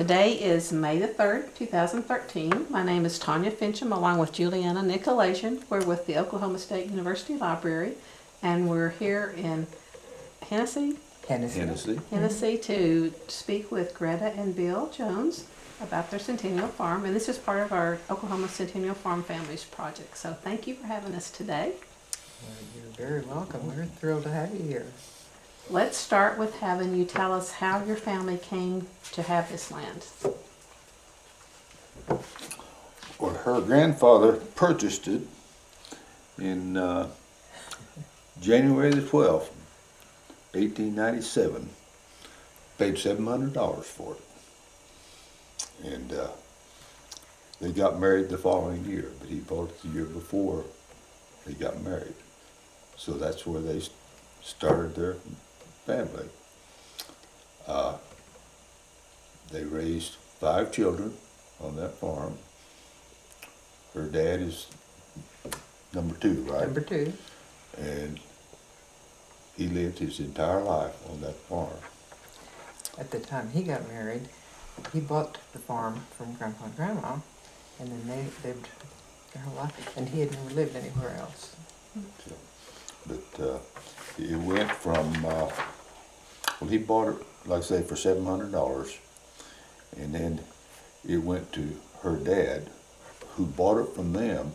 Today is May the 3rd, 2013. My name is Tanya Finchum, along with Juliana Nykolaiszyn. We're with the Oklahoma State University Library, and we're here in Hennessey to speak with Greta and Bill Jones about their Centennial Farm. And this is part of our Oklahoma Centennial Farm Families project. So thank you for having us today. Well, you're very welcome. We're thrilled to have you here. Let's start with having you tell us how your family came to have this land. Well, her grandfather purchased it in January the 12th, 1897. Paid $700 for it. And they got married the following year, but he bought it the year before they got married. So that's where they started their family. They raised 5 children on that farm. Her dad is number 2, right? Number 2. And he lived his entire life on that farm. At the time he got married, he bought the farm from Grandpa and Grandma, and then they lived their whole life, and he had never lived anywhere else. So, but it went from, well, he bought it, like I say, for $700, and then it went to her dad, who bought it from them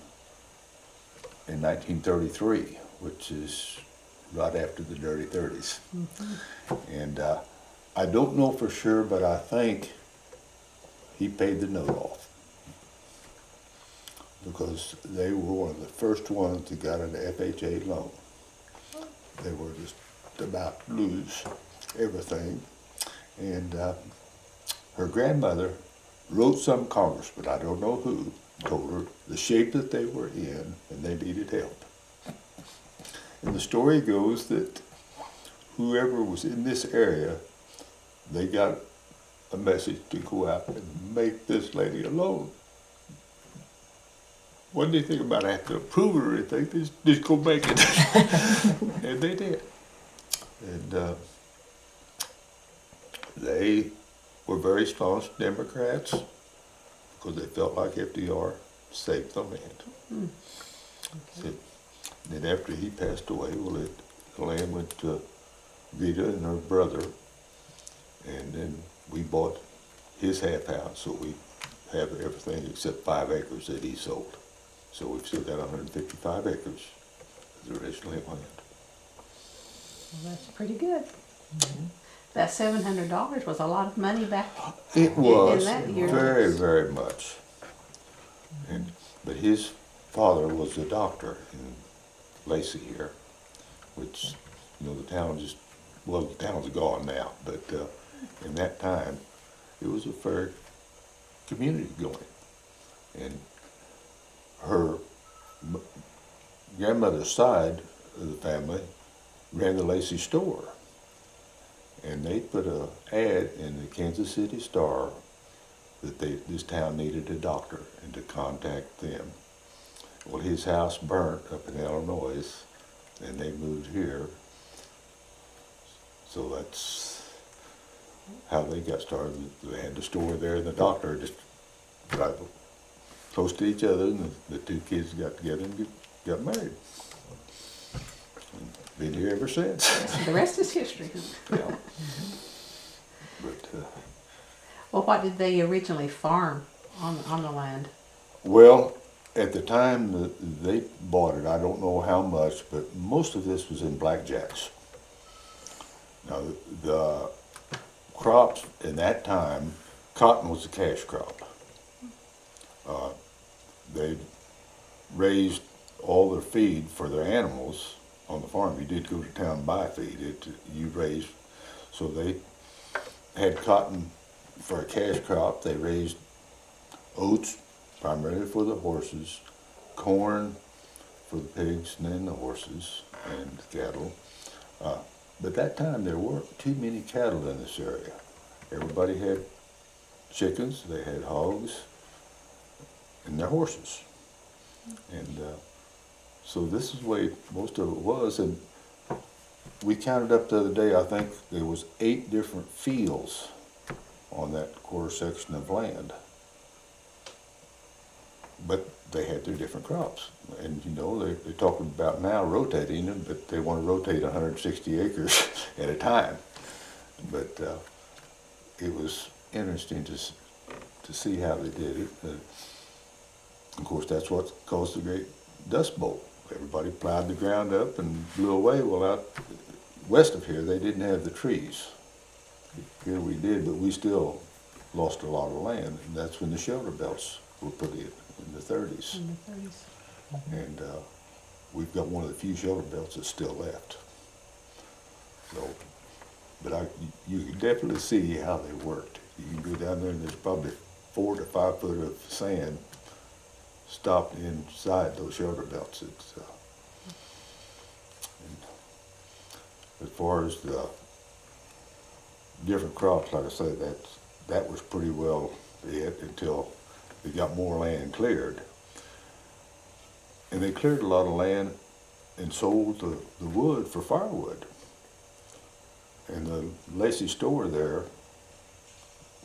in 1933, which is right after the Dirty 30s. Mm-hmm. And I don't know for sure, but I think he paid the note off, because they were one of the first ones that got an FHA loan. They were just about to lose everything. And her grandmother wrote some congressman, I don't know who, told her the shape that they were in and they needed help. And the story goes that whoever was in this area, they got a message to go out and make this lady a loan. What do you think about it? I have to approve it or anything? Just go make it. And they did. And they were very staunch Democrats because they felt like FDR saved the land. Mm. Okay. So, then after he passed away, well, the land went to Greta and her brother, and then we bought his half house, so we have everything except 5 acres that he sold. So we've still got 155 acres of the original land. Well, that's pretty good. Mm-hmm. That $700 was a lot of money back it was in that year. Very, very much. And but his father was a doctor in Lacey here, which, you know, the town just, well, the town's gone now, but in that time, it was a fair community going. And her grandmother's side of the family ran the Lacey store. And they put an ad in the Kansas City Star that this town needed a doctor and to contact them. Well, his house burnt up in Illinois, and they moved here. So that's how they got started. They had the store there, and the doctor just right close to each other, and the 2 kids got together and got married. Been here ever since. The rest is history. Yeah. Mm-hmm. But well, what did they originally farm on the land? Well, at the time that they bought it, I don't know how much, but most of this was in blackjacks. Now, the crops in that time, cotton was a cash crop. They raised all their feed for their animals on the farm. You did go to town and buy feed. You raised, so they had cotton for a cash crop. They raised oats, primarily for the horses, corn for the pigs and then the horses and the cattle. But that time there weren't too many cattle in this area. Everybody had chickens, they had hogs, and their horses. And so this is the way most of it was. And we counted up the other day, I think there was 8 different fields on that quarter section of land. But they had their different crops. And you know, they're talking about now rotating them, but they want to rotate 160 acres at a time. But it was interesting to see how they did it. Of course, that's what caused the great Dust Bowl. Everybody plowed the ground up and blew away. Well, out west of here, they didn't have the trees. Here we did, but we still lost a lot of land. And that's when the shelter belts were put in the 30s. In the 30s. And we've got one of the few shelter belts that's still left. So, but you can definitely see how they worked. You can go down there and there's probably 4 to 5 foot of sand stopped inside those shelter belts. It's, as far as the different crops, like I say, that was pretty well it until they got more land cleared. And they cleared a lot of land and sold the wood for firewood. And the Lacey store there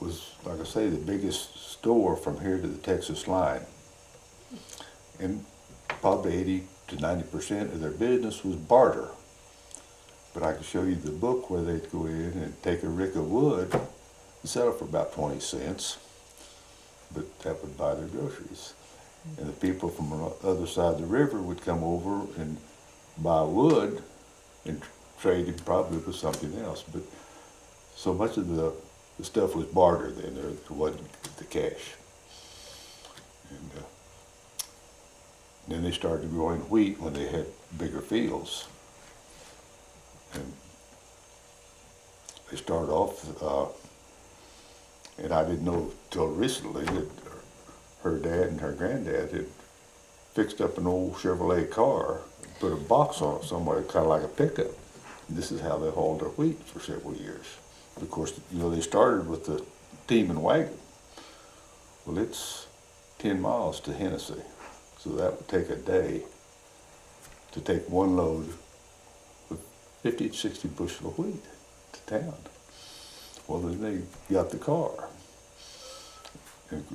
was, like I say, the biggest store from here to the Texas line. And probably 80 to 90% of their business was barter. But I could show you the book where they'd go in and take a rick of wood and sell it for about 20 cents. But that would buy their groceries. And the people from the other side of the river would come over and buy wood and trade it probably with something else. But so much of the stuff was barter then, there wasn't the cash. And then they started growing wheat when they had bigger fields. And they started off, and I didn't know till recently that her dad and her granddad had fixed up an old Chevrolet car and put a box on it somewhere, kind of like a pickup. And this is how they hauled their wheat for several years. Of course, you know, they started with the team and wagon. Well, it's 10 miles to Hennessey, so that would take a day to take one load of 50 to 60 bushel of wheat to town. Well, then they got the car. And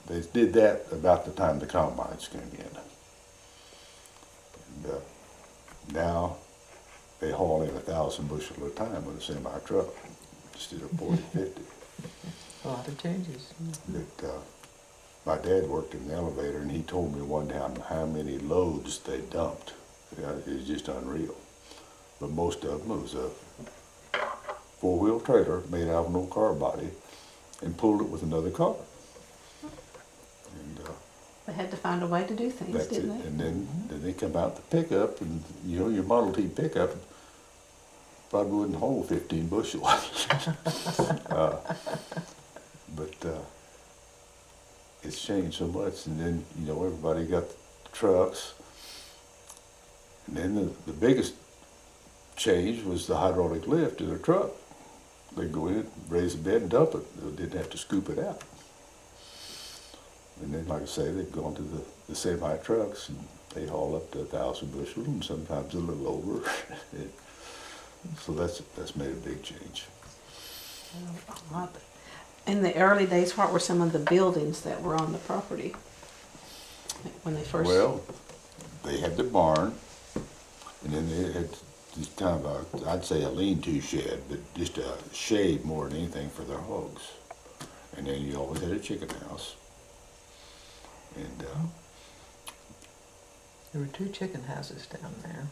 they did that about the time the combines came in. And now they haul in 1,000 bushel at a time with a semi-truck instead of 40, 50. A lot of changes. But my dad worked in the elevator, and he told me one time how many loads they dumped. It was just unreal. But most of them, it was a four-wheel trailer made out of an old car body and pulled it with another car. And They had to find a way to do things, that's it. didn't they? And then they come out the pickup, and you know, your Model T pickup probably wouldn't hold 15 bushel. But it's changed so much, and then, you know, everybody got trucks. And then the biggest change was the hydraulic lift in a truck. They'd go in, raise the bed, and dump it. They didn't have to scoop it out. And then, like I say, they'd go into the semi-trucks, and they haul up to 1,000 bushel, and sometimes a little over. So that's made a big change. A lot. In the early days, what were some of the buildings that were on the property when they first? Well, they had the barn, and then they had this kind of I'd say a lean-to shed, but just a shade more than anything for their hogs. And then you always had a chicken house. And There were 2 chicken houses down there.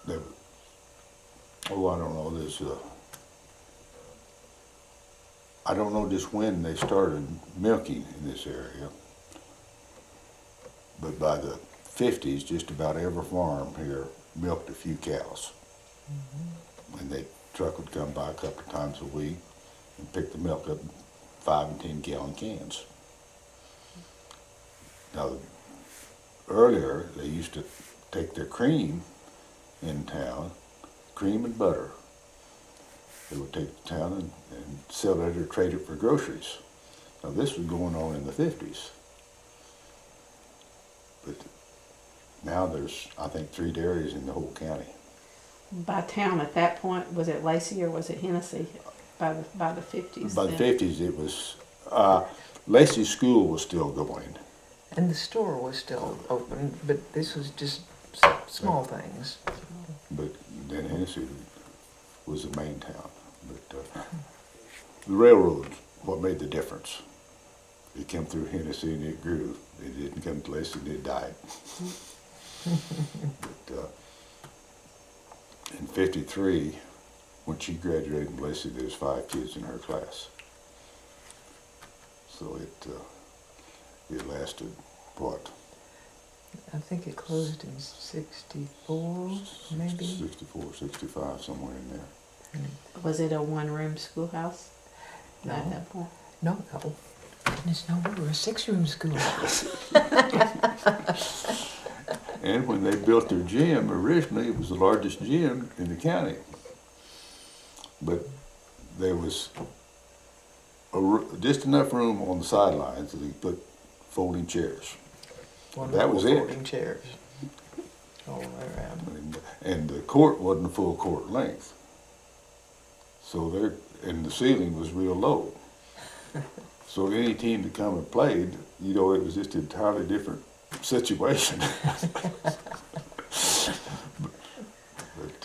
I don't know, I don't know just when they started milking in this area, but by the 50s, just about every farm here milked a few cows. Mm-hmm. And the truck would come by a couple of times a week and pick the milk up in 5 and 10 gallon cans. Now, earlier, they used to take their cream in town, cream and butter. They would take it to town and sell it or trade it for groceries. Now, this was going on in the 50s. But now there's, I think, 3 dairies in the whole county. By town at that point, was it Lacey or was it Hennessey by the 50s? By the then? 50s, it was, Lacey's school was still going. And the store was still open, but this was just small things. But then Hennessey was the main town. But the railroad, what made the difference? It came through Hennessey and it grew. It didn't come to Lacey and it died. But in '53, when she graduated from Lacey, there was 5 kids in her class. So it lasted, what? I think it closed in 64, maybe? 64, 65, somewhere in there. Was it a one-room schoolhouse No. at that point? No. Goodness, no, we were a 6-room schoolhouse. And when they built their gym, originally it was the largest gym in the county. But there was just enough room on the sidelines that they put folding chairs. That was it. Folding chairs all the way around. And the court wasn't a full court length. So and the ceiling was real low. So any team that come and played, it was just an entirely different situation. but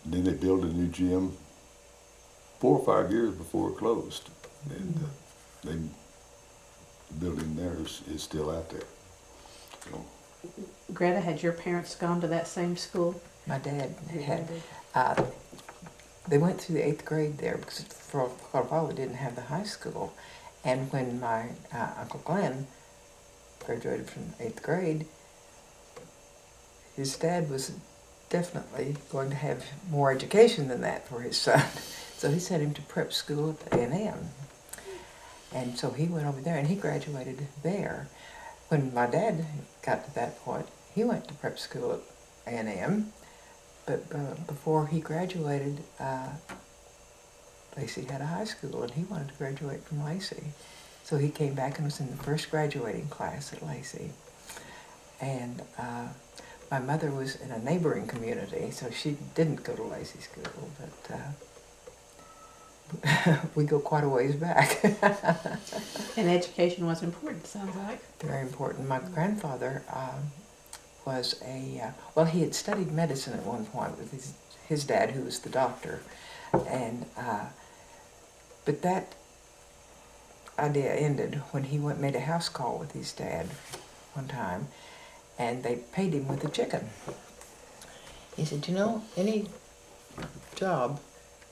then they built a new gym 4 or 5 years before it closed. And the building there is still out there. So, Greta, had your parents gone to that same school? My dad had, they went through the 8th grade there because for a while we didn't have the high school. And when my Uncle Glenn graduated from 8th grade, his dad was definitely going to have more education than that for his son. So he sent him to prep school at A&M. And so he went over there and he graduated there. When my dad got to that point, he went to prep school at A&M. But before he graduated, Lacey had a high school and he wanted to graduate from Lacey. So he came back and was in the first graduating class at Lacey. And my mother was in a neighboring community, so she didn't go to Lacey school, but we go quite a ways back. And education was important, sounds like. Very important. My grandfather was he had studied medicine at one point with his dad, who was the doctor. And but that idea ended when he made a house call with his dad one time, and they paid him with a chicken. He said, any job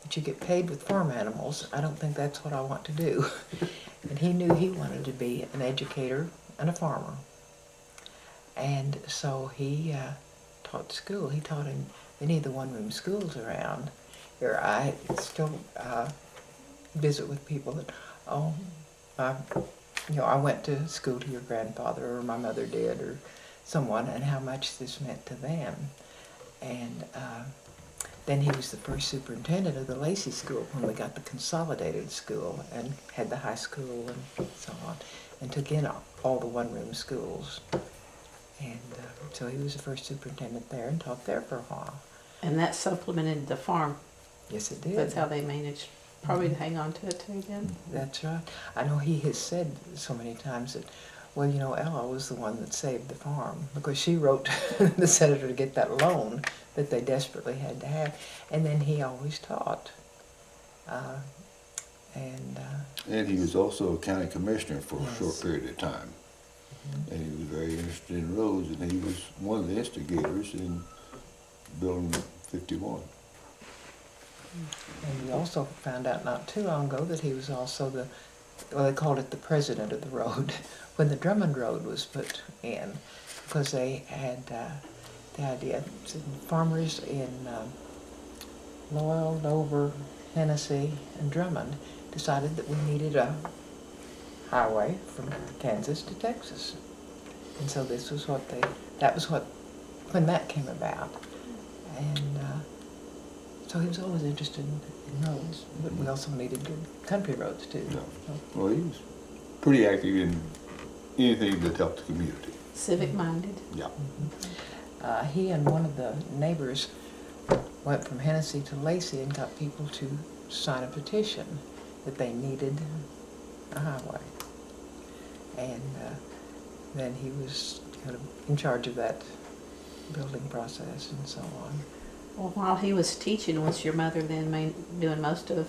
that you get paid with farm animals, I don't think that's what I want to do. And he knew he wanted to be an educator and a farmer. And so he taught school. He taught in any of the one-room schools around here. I still visit with people that, I went to school to your grandfather, or my mother did, or someone, and how much this meant to them. And then he was the first superintendent of the Lacey School when we got the consolidated school and had the high school and so on, and took in all the one-room schools. And so he was the first superintendent there and taught there for a while. And that supplemented the farm. Yes, it did. That's how they managed, probably to hang on to it too then. That's right. I know he has said so many times that, Ella was the one that saved the farm because she wrote the senator to get that loan that they desperately had to have. And then he always taught. and he was also a county commissioner for a short period of time. And he was very interested in roads, and he was one of the instigators in building 51. And we also found out not too long ago that he was also they called it the president of the road, when the Drummond Road was put in, because they had the idea, farmers in Loyal, Dover, Hennessey, and Drummond decided that we needed a highway from Kansas to Texas. And so this was when that came about. And so he was always interested in roads, but we also needed good country roads too. Yeah. Well, he was pretty active in anything that helped the community. Civic minded. Yeah. he and one of the neighbors went from Hennessey to Lacey and got people to sign a petition that they needed a highway. And then he was kind of in charge of that building process and so on. Well, while he was teaching, was your mother then doing most of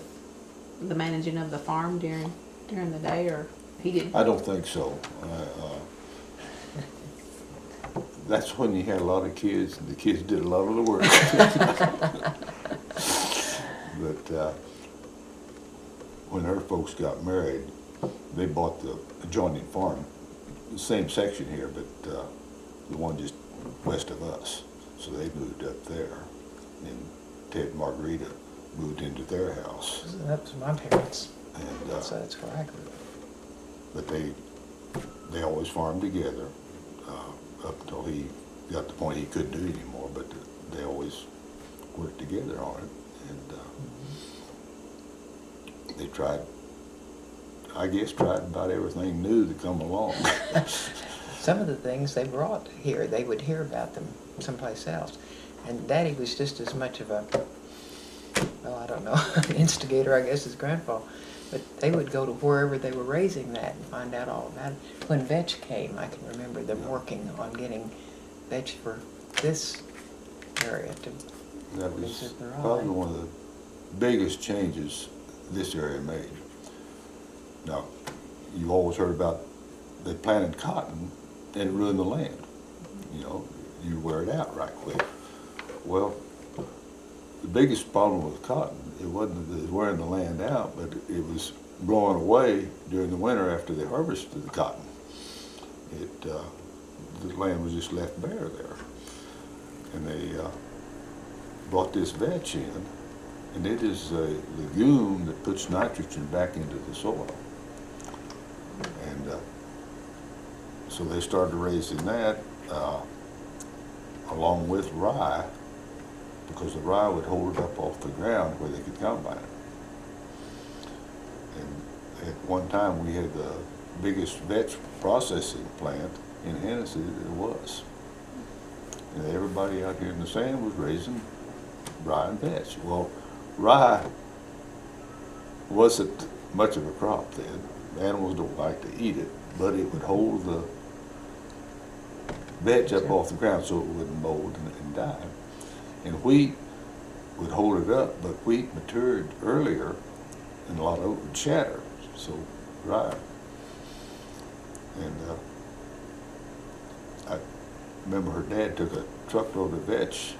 the managing of the farm during the day, or he didn't? I don't think so. That's when you had a lot of kids, and the kids did a lot of the work. But when her folks got married, they bought the adjoining farm, the same section here, but the one just west of us. So they moved up there, and Ted and Margarita moved into their house. So that was my parents. And So that's where I grew up. but they always farmed together up until he got to the point he couldn't do it anymore. But they always worked together on it, and they tried about everything new to come along. Some of the things they brought here, they would hear about them someplace else. And Daddy was just as much of a, well, I don't know, an instigator, I guess, as Grandpa. But they would go to wherever they were raising that and find out all about it. When vetch came, I can remember them working on getting vetch for this area to That was visit their probably eye. one of the biggest changes this area made. Now, you always heard about they planted cotton and it ruined the land. You know, you wear it out right quick. Well, the biggest problem with cotton, it wasn't that it was wearing the land out, but it was blowing away during the winter after they harvested the cotton. The land was just left bare there. And they brought this vetch in, and it is a legume that puts nitrogen back into the soil. And so they started raising that along with rye, because the rye would hold it up off the ground where they could combine it. And at one time we had the biggest vetch processing plant in Hennessey that there was. And everybody out here in the sand was raising rye and vetch. Well, rye wasn't much of a crop then. Animals don't like to eat it, but it would hold the vetch up off the ground so it wouldn't mold and die. And wheat would hold it up, but wheat matured earlier and a lot of it would shatter, so rye. And I remember her dad took a truckload of vetch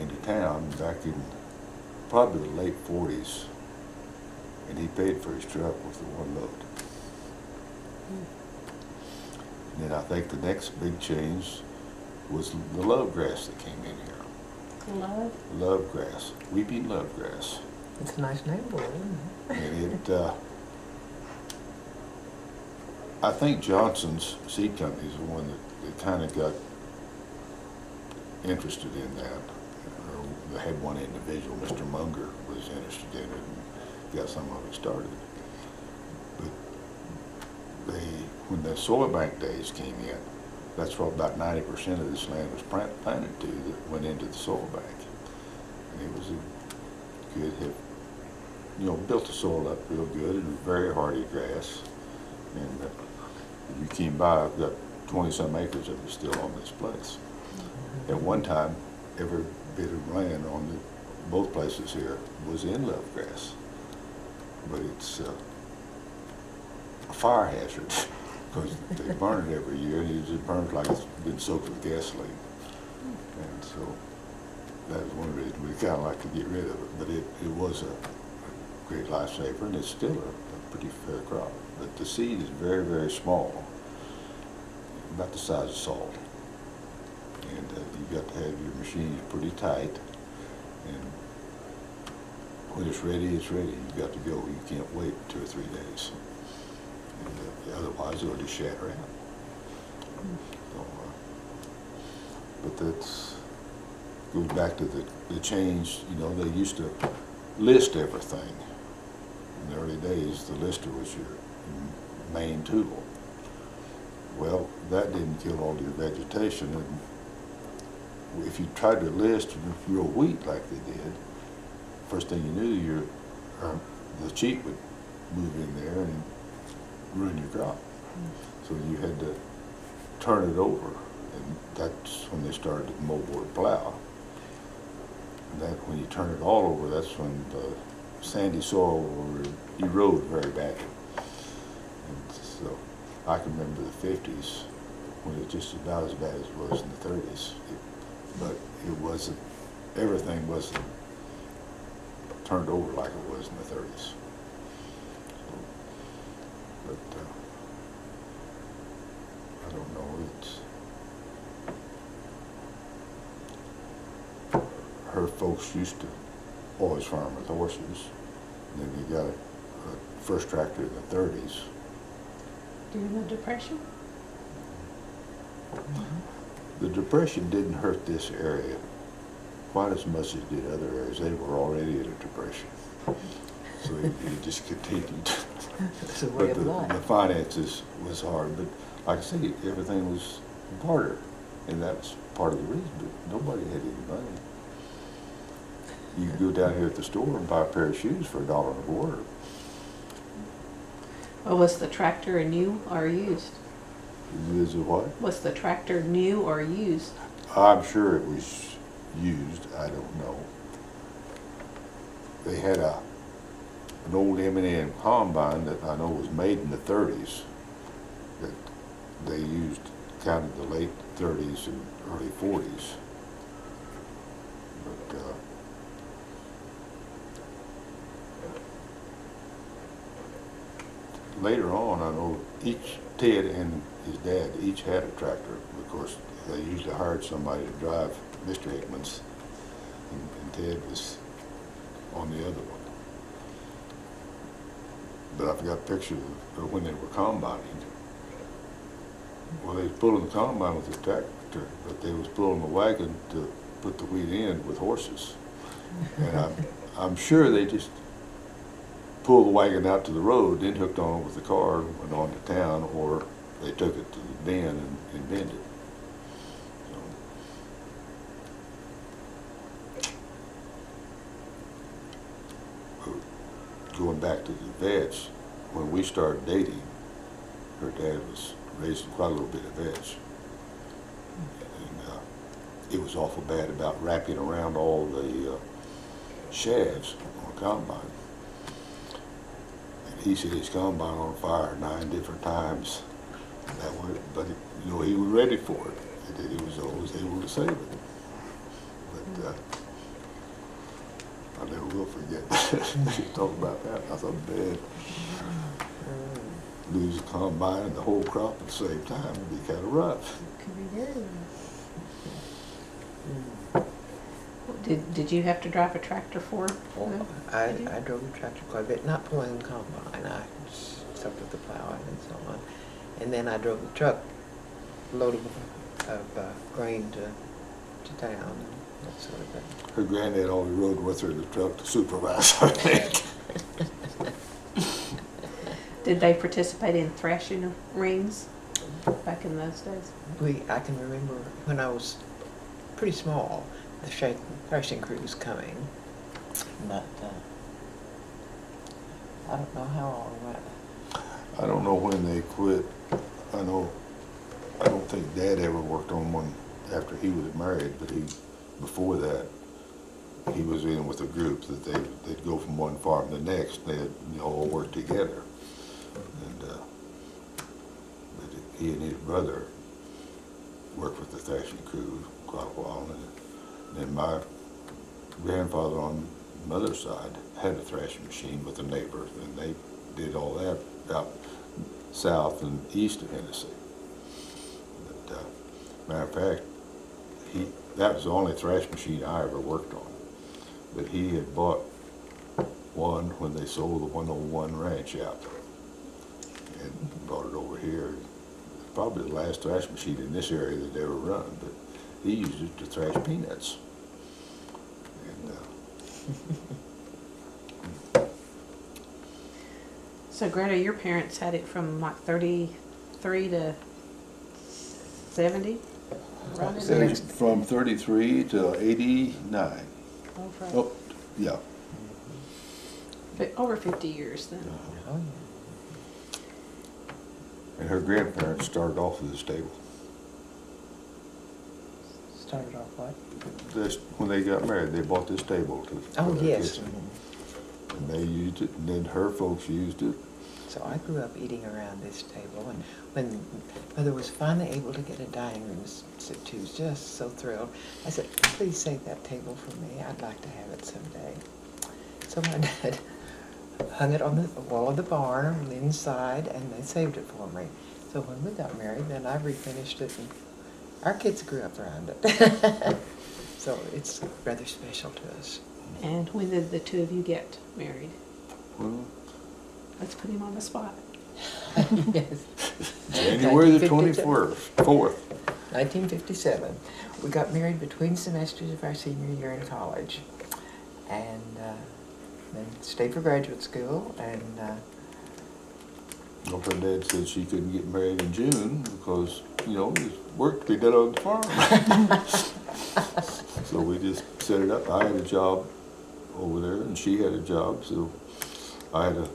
into town back in probably the late 40s, and he paid for his truck with the one load. And then I think the next big change was the love grass that came in here. Love? Love grass, weeping love grass. It's a nice name for it, isn't it? And I think Johnson's Seed Company is the one that kind of got interested in that. They had one individual, Mr. Munger, was interested in it and got some of it started. But when the soil bank days came in, that's what about 90% of this land was planted to that went into the soil bank. And it was a good, built the soil up real good. It was very hardy grass. And if you came by, I've got 20-some acres of it still on this place. At one time, every bit of land on both places here was in love grass. But it's a fire hazard because they burn it every year and it just burns like it's been soaked with gasoline. And so that was one reason we kind of like to get rid of it. But it was a great lifesaver, and it's still a pretty fair crop. But the seed is very, very small, about the size of salt. And you've got to have your machines pretty tight. And when it's ready, it's ready. You've got to go. You can't wait 2 or 3 days. And otherwise, it'll just shatter out. So, but that goes back to the change. They used to list everything. In the early days, the lister was your main tool. Well, that didn't kill all your vegetation, and if you tried to list and grow wheat like they did, first thing you knew, the sheep would move in there and ruin your crop. So you had to turn it over, and that's when they started the moldboard plow. And that when you turn it all over, that's when the sandy soil will erode very badly. And so I can remember the 50s when it was just about as bad as it was in the 30s. But it wasn't, everything wasn't turned over like it was in the 30s. But I don't know, her folks used to always farm with horses. And then they got a first tractor in the 30s. During the Depression? The Depression didn't hurt this area quite as much as it did other areas. They were already in a depression. So it just continued. It's a way But of life. the finances was hard. But like I say, everything was barter. And that's part of the reason. But nobody had any money. You could go down here at the store and buy a pair of shoes for $1.25. Well, was the tractor new or used? Is it what? Was the tractor new or used? I'm sure it was used. I don't know. They had an old M&M combine that I know was made in the 30s that they used kind of the late 30s and early 40s. But later on, I know Ted and his dad each had a tractor. Of course, they usually hired somebody to drive Mr. Hickman's, and Ted was on the other one. But I've got pictures of when they were combining. Well, they was pulling the combine with the tractor, but they was pulling the wagon to put the wheat in with horses. And I'm sure they just pulled the wagon out to the road, then hooked on it with the car and went on to town, or they took it to the bin and binned it. So, going back to the vets, when we started dating, her dad was raising quite a little bit of vets. And it was awful bad about wrapping around all the shafts on a combine. He set his combine on fire 9 different times. That way, but he was ready for it. And he was always able to save it. But I never will forget. You talk about that. I thought, man, lose the combine and the whole crop at the same time would be kind of rough. It could be very rough. Did you have to drive a tractor for them? I drove the tractor quite a bit, not pulling the combine. I stuck with the plow and so on. And then I drove the truck loaded of grain to town and that sort of thing. Her granddad always rode with her in the truck to supervise her. Did they participate in thrashing rings back in those days? I can remember when I was pretty small, the thrashing crew was coming, but I don't know how long it went. I don't know when they quit. I don't think Dad ever worked on one after he was married, but before that, he was in with a group that they'd go from one farm to the next. They'd all work together. And but he and his brother worked with the thrashing crew quite a while. And then my grandfather on the mother's side had a thrashing machine with a neighbor, and they did all that out south and east of Hennessey. But matter of fact, that was the only thrash machine I ever worked on. But he had bought one when they sold the 101 ranch out and brought it over here. Probably the last thrash machine in this area that they ever run, but he used it to thrash peanuts. And So Greta, your parents had it from like 33 to 70? Right. So next- From 33 to 89. Over, Oh, yeah. over 50 years then. Oh, And her grandparents started off with this table. started off what? When they got married, they bought this table to. for Oh, their yes. kitchen. And they used it, and then her folks used it. So I grew up eating around this table, and when Mother was finally able to get a dining room set, she was just so thrilled. I said, please save that table for me. I'd like to have it someday. So my dad hung it on the wall of the barn on the inside, and they saved it for me. So when we got married, then I refinished it, and our kids grew up around it. So it's rather special to us. And when did the two of you get married? Well, Let's put him on the spot. Yes. January the 1957. 4th. 1957. We got married between semesters of our senior year in college, and then stayed for graduate school, and Well, her dad said she couldn't get married in June because, there's work to be done on the farm. So we just set it up. I had a job over there, and she had a job, so I had a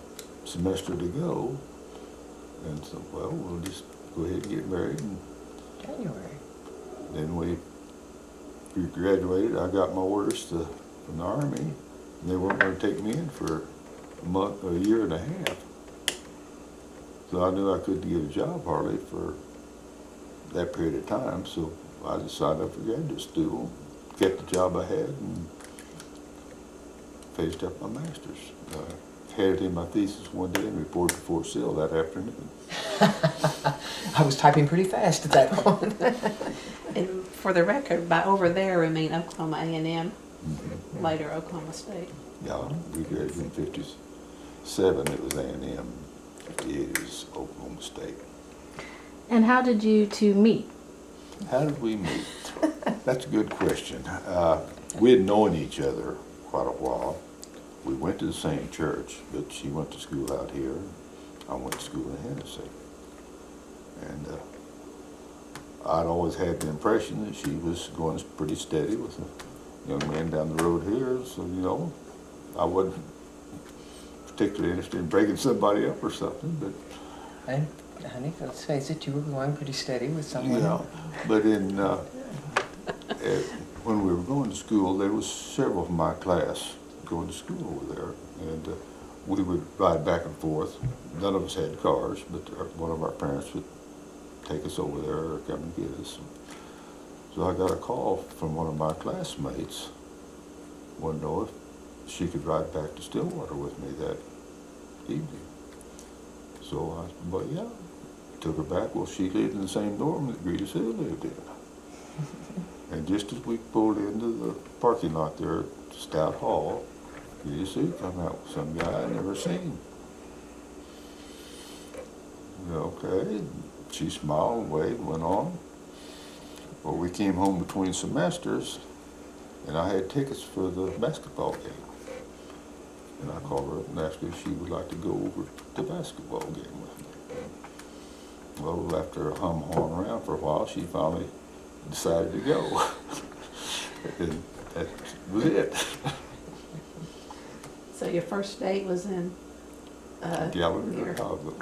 semester to go. And so, well, we'll just go ahead and get married. And January. then we graduated. I got my orders from the Army, and they weren't going to take me in for a year and a half. So I knew I couldn't get a job hardly for that period of time, so I just signed up for graduate school, kept the job I had, and finished up my master's. Handed in my thesis one day and reported to Fort Sill that afternoon. I was typing pretty fast at that point. And for the record, by over there, we mean Oklahoma A&M, Mm-hmm. later Oklahoma State. Yeah, we graduated in 57, it was A&M, 58 it was Oklahoma State. And how did you two meet? How did we meet? That's a good question. We had known each other quite a while. We went to the same church, but she went to school out here. I went to school in Hennessey. And I'd always had the impression that she was going pretty steady with a young man down the road here. So, I wasn't particularly interested in breaking somebody up or something, but And, honey, let's face it, you were going pretty steady with someone. yeah. But when we were going to school, there was several from my class going to school over there, and we would ride back and forth. None of us had cars, but one of our parents would take us over there or come and get us. So I got a call from one of my classmates, wanted to know if she could ride back to Stillwater with me that evening. So I said, well, yeah. Took her back. Well, she lived in the same dorm that Greta Hill lived in. And just as we pulled into the parking lot there at Stout Hall, Greta Hill come out with some guy I'd never seen. Okay, she smiled and waved and went on. Well, we came home between semesters, and I had tickets for the basketball game. And I called her up and asked her if she would like to go over to the basketball game with me. Well, after hum-hawing around for a while, she finally decided to go. And that was it. So your first date was in Gallery, here. Chicago.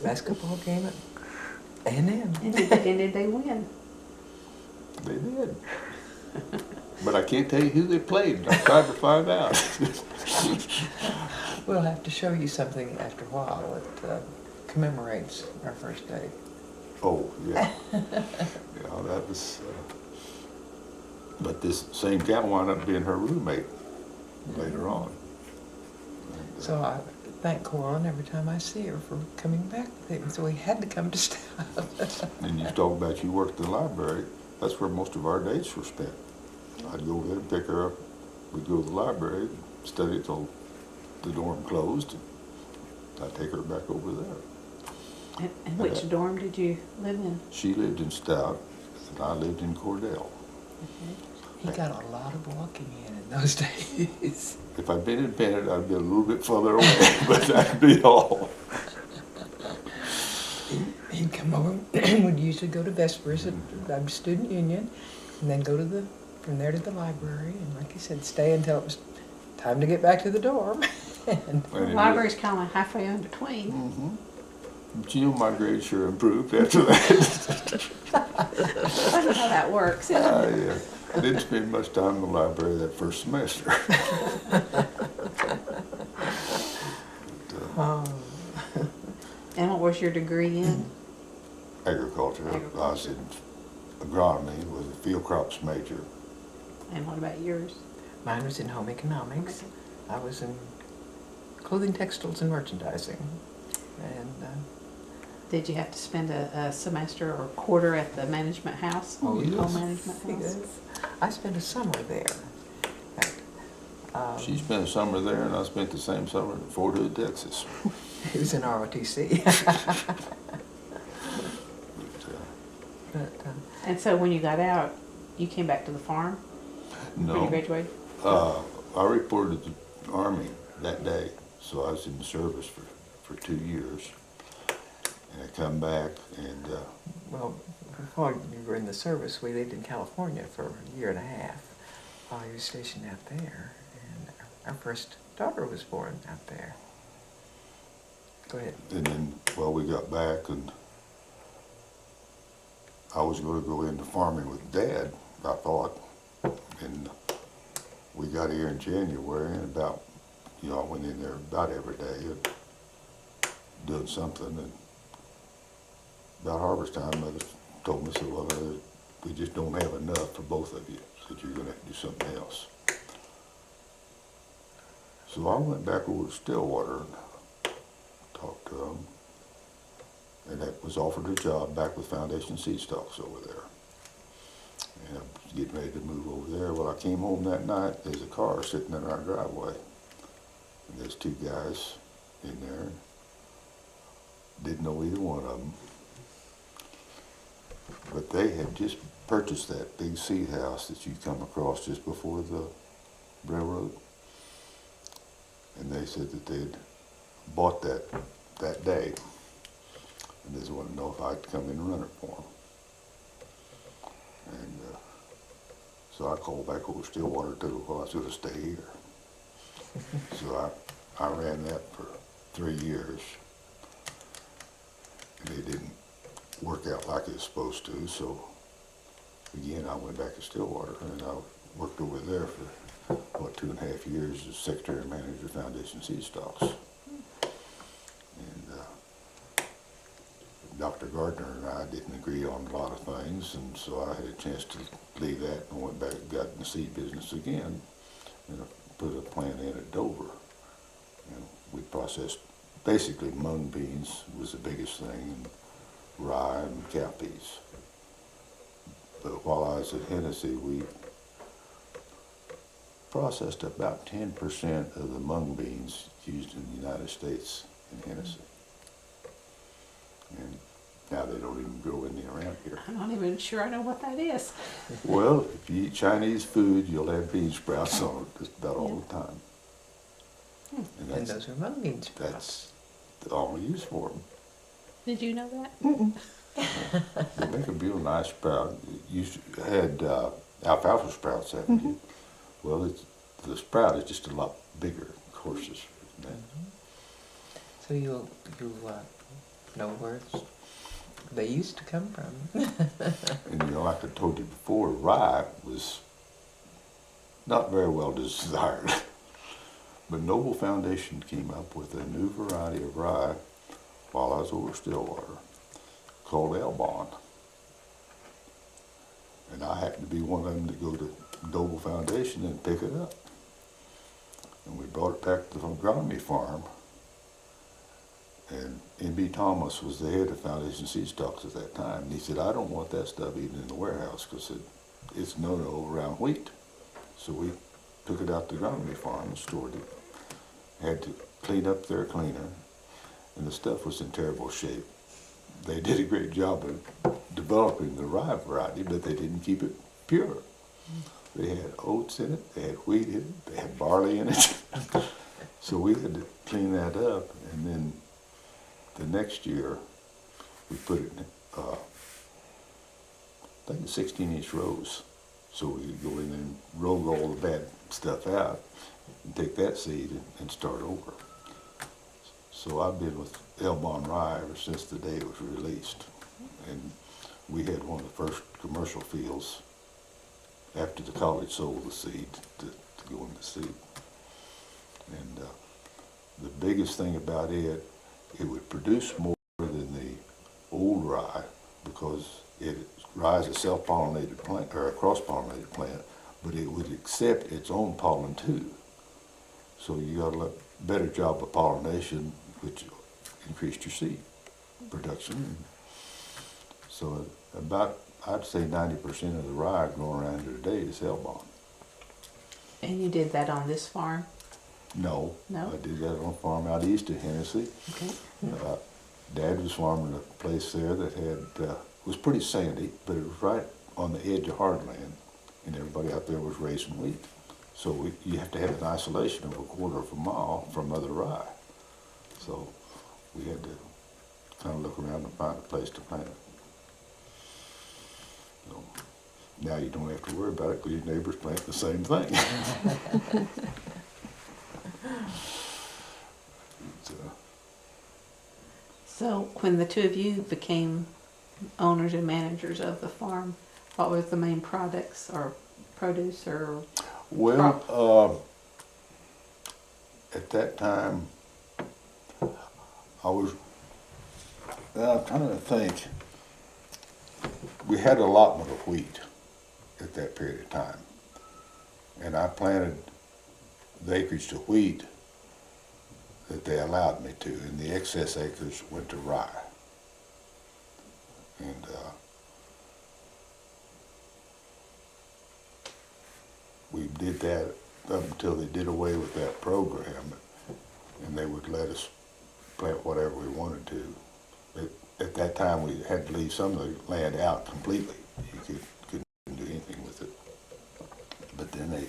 Basketball game at A&M. And did they win? They did. But I can't tell you who they played. I tried to find out. We'll have to show you something after a while that commemorates our first date. Oh, yeah. Yeah, that was... but this same gal wound up being her roommate later on. And, So I thank Coral every time I see her for coming back with him. So he had to come to Stout. and you talk about you worked in the library. That's where most of our dates were spent. I'd go over there and pick her up. We'd go to the library, study till the dorm closed. I'd take her back over there. And which dorm did you live in? She lived in Stout, and I lived in Cordell. He got a lot of walking in those days. If I'd been in Bennett, I'd be a little bit further away, but that'd be all. He'd come over would usually go to Vespers at the Student Union, and then go to from there to the library, and like you said, stay until it was time to get back to the dorm. And The library's kind of halfway in between. But you know, my grades sure improved after that. I don't know how that works. I didn't spend much time in the library that first semester. And what was your degree in? Agriculture. I was in agronomy, was a field crops major. And what about yours? mine was in home economics. I was in clothing, textiles, and merchandising. And Did you have to spend a semester or quarter at the management house? Oh, yes. Home management house? yes, I spent a summer there. She spent a summer there, and I spent the same summer in Fort Hood, Texas. It was in ROTC. But, And so when you got out, you came back to the farm when you No, graduated? I reported to the Army that day, so I was in the service for 2 years. And I come back, and well, before you were in the service, we lived in California for a year and a half while you were stationed out there. And our first daughter was born out there. Go ahead. then, well, we got back, and I was going to go into farming with Dad, I thought. And we got here in January, and I went in there about every day and doing something. And about harvest time, Mother told me, said, well, we just don't have enough for both of you, so you're going to have to do something else. So I went back over to Stillwater and talked to them, and I was offered a job back with Foundation Seed Stocks over there. And I was getting ready to move over there. Well, I came home that night, there's a car sitting in our driveway. And there's 2 guys in there. Didn't know either one of them. But they had just purchased that big seed house that you come across just before the railroad. And they said that they'd bought that day. And they just wanted to know if I'd come in and run it for them. And so I called back over Stillwater too, well, I was going to stay here. So I ran that for 3 years. And it didn't work out like it was supposed to, so again, I went back to Stillwater, and I worked over there for, 2.5 years as secretary and manager of Foundation Seed Stocks. And Dr. Gardner and I didn't agree on a lot of things, and so I had a chance to leave that and went back and got in the seed business again, and I put a plant in at Dover. And we processed basically mung beans was the biggest thing, and rye and cowpeas. But while I was at Hennessey, we processed about 10% of the mung beans used in the United States in Hennessey. And now they don't even grow any around here. I'm not even sure I know what that is. Well, if you eat Chinese food, you'll have bean sprouts on it just about all the time. And those are mung bean sprouts. That's the only use for them. Did you know that? They make a real nice sprout. You had alfalfa sprouts, haven't you? Well, the sprout is just a lot bigger, coarser than that. So you know where they used to come from. And like I told you before, rye was not very well desired. But Noble Foundation came up with a new variety of rye while I was over Stillwater called Elbon. And I happened to be one of them to go to Noble Foundation and pick it up. And we brought it back to the agronomy farm. And N.B. Thomas was the head of Foundation Seed Stocks at that time. And he said, I don't want that stuff even in the warehouse because it's no-no around wheat. So we took it out to the agronomy farm and stored it. Had to clean up their cleaner, and the stuff was in terrible shape. They did a great job of developing the rye variety, but they didn't keep it pure. They had oats in it, they had wheat in it, they had barley in it. So we had to clean that up, and then the next year we put it I think 16-inch rows. So we could go in and roll all the bad stuff out and take that seed and start over. So I've been with Elbon Rye ever since the day it was released. And we had one of the first commercial fields after the college sold the seed to go in the seed. And the biggest thing about it would produce more than the old rye because rye is a self-pollinated plant, or a cross-pollinated plant, but it would accept its own pollen too. So you got a better job of pollination, which increased your seed production. So about, I'd say 90% of the rye growing around here today is Elbon. And you did that on this farm? No, No? I did that on a farm out east of Hennessey. Okay. Dad was farming a place there that had, was pretty sandy, but it was right on the edge of hardland, and everybody out there was raising wheat. So you have to have an isolation of 1/4 mile from other rye. So we had to kind of look around and find a place to plant it. So now you don't have to worry about it because your neighbors plant the same thing. So when the two of you became owners and managers of the farm, what was the main products or produce or Well, at that time, I'm trying to think, we had an allotment of wheat at that period of time. And I planted the acreage to wheat that they allowed me to, and the excess acres went to rye. And we did that up until they did away with that program, and they would let us plant whatever we wanted to. At that time, we had to leave some of the land out completely. You couldn't do anything with it. But then they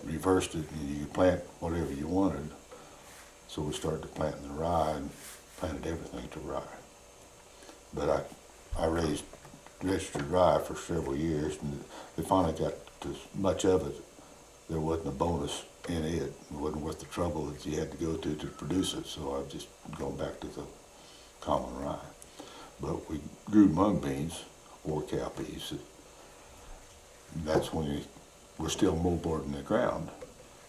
reversed it, and you could plant whatever you wanted. So we started planting the rye and planted everything to rye. But I raised registered rye for several years, and they finally got to much of it, there wasn't a bonus in it. It wasn't worth the trouble that you had to go to produce it, so I've just gone back to the common rye. But we grew mung beans or cowpeas. That's when you were still moldboarding the ground,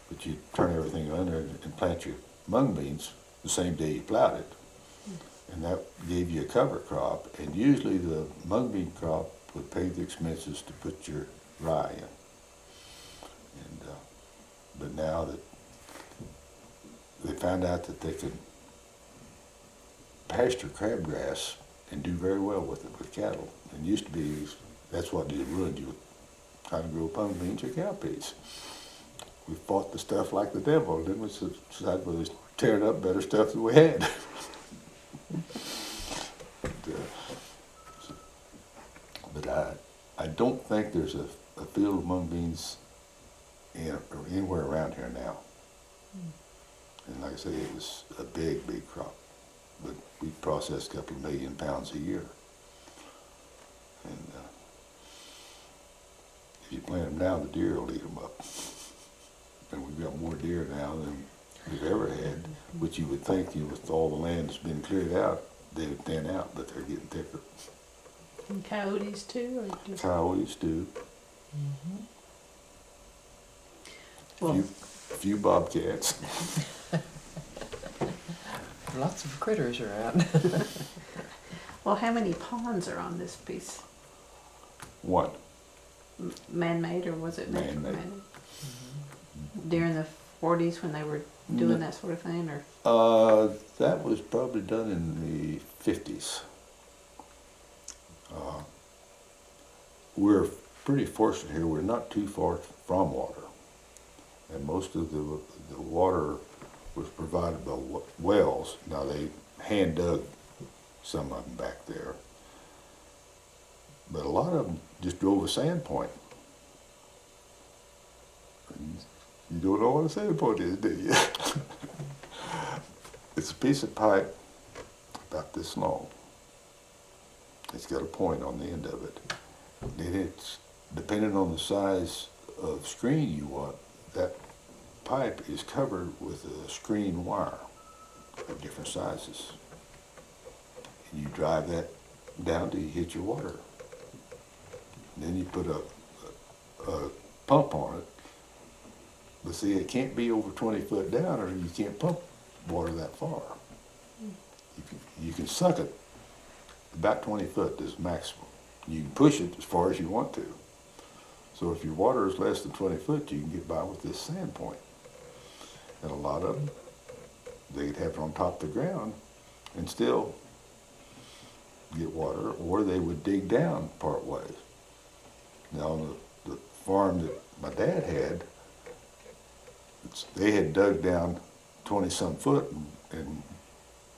but you turn everything under and plant your mung beans the same day you plowed it. And that gave you a cover crop, and usually the mung bean crop would pay the expenses to put your rye in. And but now that they found out that they could pasture crabgrass and do very well with it with cattle. And used to be, that's what you would, you would kind of grow mung beans or cowpeas. We fought the stuff like the devil, didn't we? So decided we was tearing up better stuff than we had. But I don't think there's a field of mung beans or anywhere around here now. And like I say, it was a big, big crop. But we processed a couple of million pounds a year. And if you plant them now, the deer will eat them up. And we've got more deer now than we've ever had, which you would think, with all the land that's been cleared out, they would thin out, but they're getting thicker. and coyotes too? Or just... Coyotes do. Mm-hmm. Well, A few bobcats. Lots of critters around. well, how many ponds are on this piece? One. Man-made, or was it natural? Man-made. Man-made? During the 40s when they were doing that sort of thing, or? That was probably done in the 50s. We're pretty fortunate here. We're not too far from water. And most of the water was provided by wells. Now they hand dug some of them back there. But a lot of them just drove a sand point. And you don't know what a sand point is, do you? It's a piece of pipe about this long. It's got a point on the end of it. then it's depending on the size of screen you want, that pipe is covered with a screen wire of different sizes. And you drive that down till you hit your water. And then you put a pump on it. But see, it can't be over 20 foot down or you can't pump water that far. You can suck it about 20 foot is maximum. You can push it as far as you want to. So if your water is less than 20 foot, you can get by with this sand point. And a lot of them, they'd have it on top of the ground and still get water, or they would dig down part ways. Now on the farm that my dad had, they had dug down 20-some foot and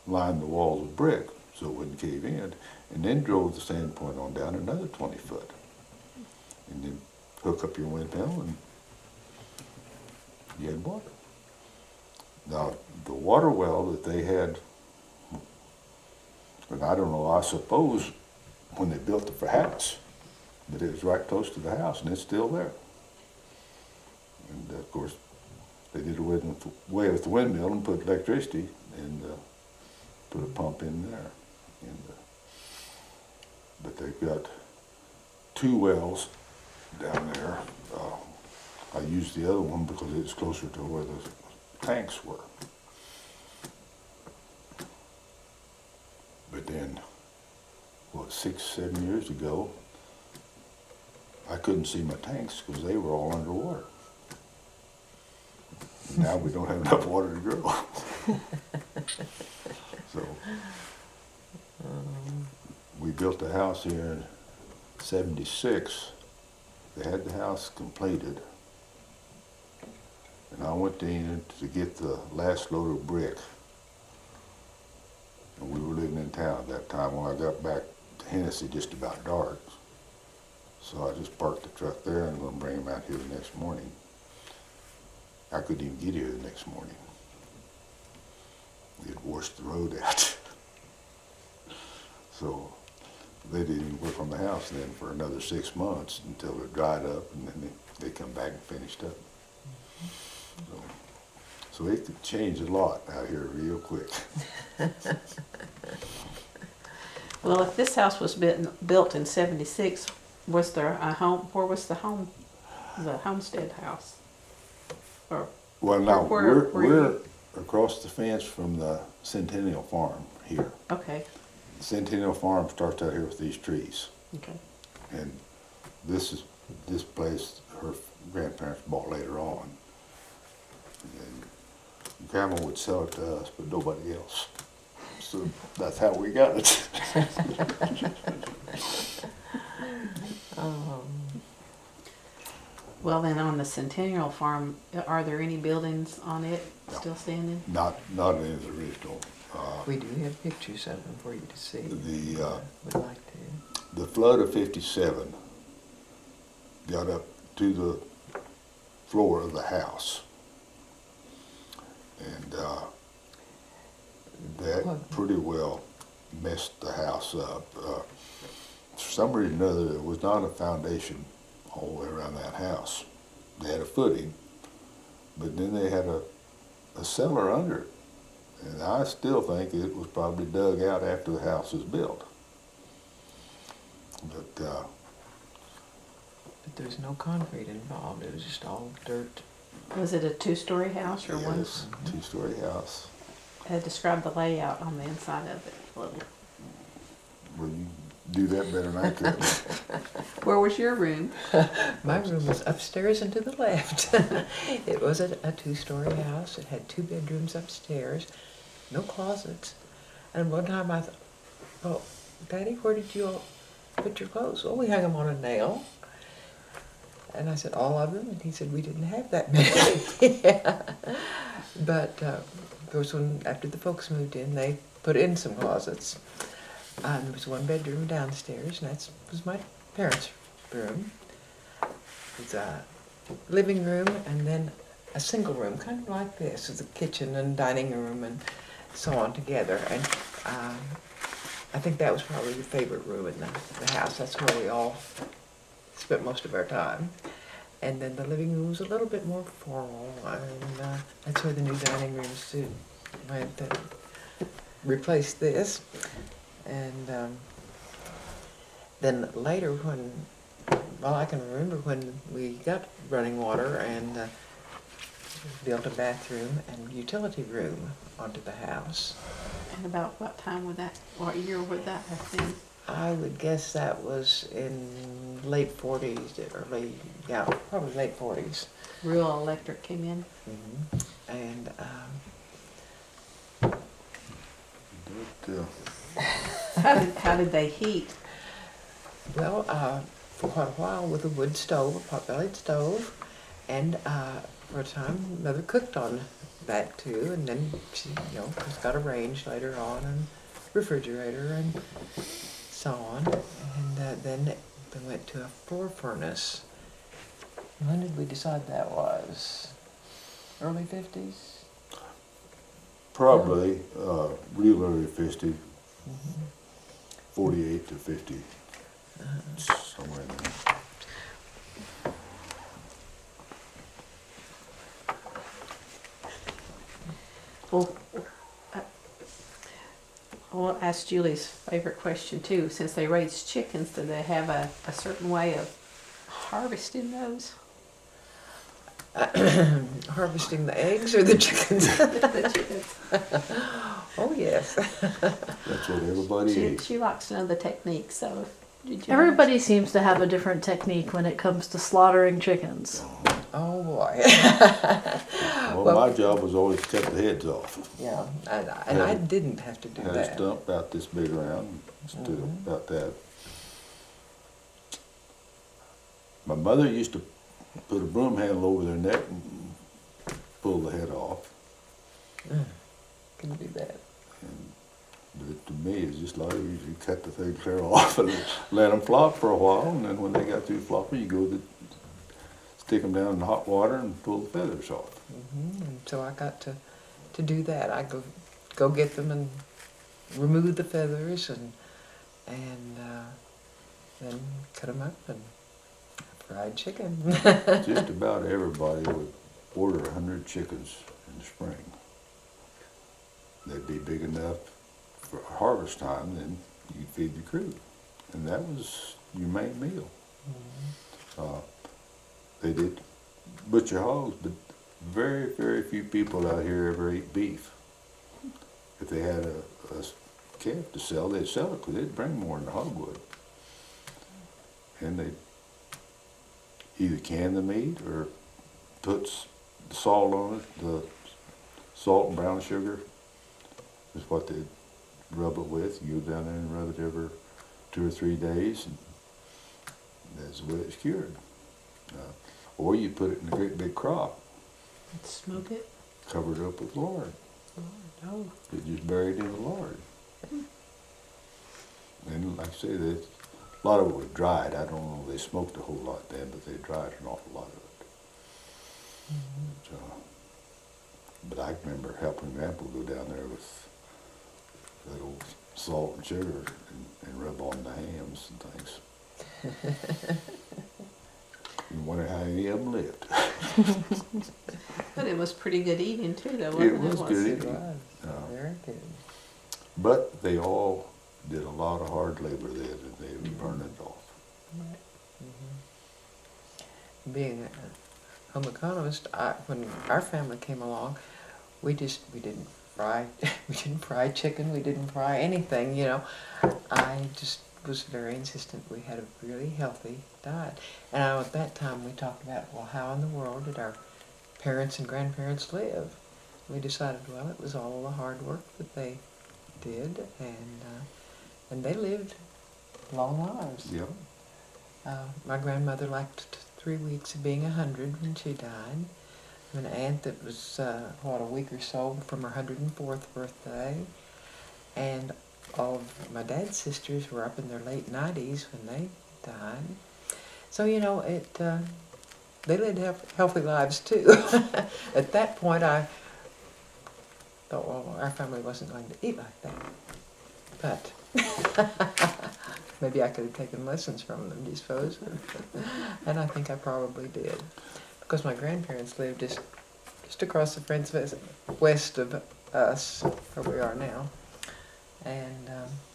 lined the walls with brick so it wouldn't cave in, and then drove the sand point on down another 20 foot. And then hook up your windmill and you had water. Now, the water well that they had, and I don't know, I suppose when they built the house, that it was right close to the house, and it's still there. And of course, they did away with the windmill and put electricity and put a pump in there. And, but they've got 2 wells down there. I used the other one because it's closer to where the tanks were. But then, 6-7 years ago, I couldn't see my tanks because they were all underwater. Now we don't have enough water to grow. So we built the house here in '76. They had the house completed. And I went in to get the last load of brick. And we were living in town at that time. When I got back to Hennessey, just about dark. So I just parked the truck there and I'm going to bring him out here the next morning. I couldn't even get here the next morning. It washed the road out. So they didn't even work on the house then for another 6 months until it dried up, and then they come back and finished up. So it could change a lot out here real quick. Well, if this house was built in '76, was there a home? Where was the home? The homestead house? Or Well, now where we're across the fence from the Centennial Farm here. okay, The Centennial Farm starts out here with these trees, okay. and this place her grandparents bought later on. And Grandma would sell it to us, but nobody else. So that's how we got it. Well, then on the Centennial Farm, are there any buildings on it still standing? Not in the original. We do have pictures of them for you to see. Would like to. The flood of '57 got up to the floor of the house. And that pretty well messed the house up. For some reason or other, there was not a foundation all the way around that house. They had a footing, but then they had a cellar under it. And I still think it was probably dug out after the house was built. But But there's no concrete involved. It was just all dirt. Was it a 2-story house or one? yes, 2-story house. Describe the layout on the inside of it a little. Mm-hmm. Well, you do that better than I could. Where was your room? My room was upstairs and to the left. It was a 2-story house. It had 2 bedrooms upstairs, no closets. And one time I thought, well, Daddy, where did you all put your clothes? Well, we hung them on a nail. And I said, all of them? And he said, we didn't have that many. Yeah. But of course, after the folks moved in, they put in some closets. There was 1 bedroom downstairs, and that was my parents' room. It was a living room, and then a single room, kind of like this, with a kitchen and dining room and so on together. And I think that was probably the favorite room in the house. That's where we all spent most of our time. And then the living room was a little bit more formal, and that's where the new dining room went to replace this. And then later I can remember when we got running water and built a bathroom and utility room onto the house. And about what year would that have been? I would guess that was in late 40s, probably late 40s. Real electric came in. Mm-hmm. And How did they heat? well, for quite a while with a wood stove, a pot-bellied stove, and for a time Mother cooked on that too, and then she, just got a range later on, and refrigerator, and so on, and then they went to a floor furnace. When did we decide that was? Early 50s? Probably real early 50, Mm-hmm. 48 to 50, somewhere in there. Well, I'll ask Julie's favorite question too. Since they raise chickens, do they have a certain way of harvesting those? Harvesting the eggs or the chickens? The chickens. Oh, yes. That's what everybody eats. She likes to know the technique, so did you Everybody seems to have a different technique when it comes to slaughtering chickens. Oh, boy. Well, my job was always to cut the heads off. Yeah, and I didn't have to do Had a that. stump about this big around, stood about that. My mother used to put a broom handle over their neck and pull the head off. Couldn't do that. But to me, it's just like you cut the thing clear off and let them flop for a while, and then when they got through flopping, you go stick them down in hot water and pull the feathers off. And so I got to do that. I go get them and remove the feathers and then cut them up and fried chicken. Just about everybody would order 100 chickens in the spring. They'd be big enough for harvest time, then you'd feed the crew. And that was your main meal. They did butcher hogs, but very, very few people out here ever ate beef. If they had a calf to sell, they'd sell it because they'd bring more than the hog would. And they'd either can the meat or put salt on it. The salt and brown sugar is what they'd rub it with. You go down there and rub it every 2 or 3 days, and that's the way it's cured. Or you put it in a great big crock, smoke it? cover it up with lard. Oh. It just buried in the lard. And like I say, a lot of it was dried. I don't know if they smoked a whole lot then, but they dried an awful lot of it. So, but I remember helping Grandpa go down there with that old salt and sugar and rub on the hams and things. You wonder how any of them lived. But it was pretty good eating too, though, wasn't It it? was good It eating. was very good. But they all did a lot of hard labor then, and they would burn it off. Being a home economist, when our family came along, we didn't fry chicken, we didn't fry anything, I just was very insistent we had a really healthy diet. And at that time we talked about, well, how in the world did our parents and grandparents live? We decided, well, it was all the hard work that they did, and they lived long lives. Yep. My grandmother liked 3 weeks of being 100 when she died. An aunt that was, a week or so from her 104th birthday. And all of my dad's sisters were up in their late 90s when they died. So, they lived healthy lives too. At that point, I thought, well, our family wasn't going to eat like that. But maybe I could have taken lessons from them, do you suppose? And I think I probably did. Because my grandparents lived just across the fence west of us, where we are now. And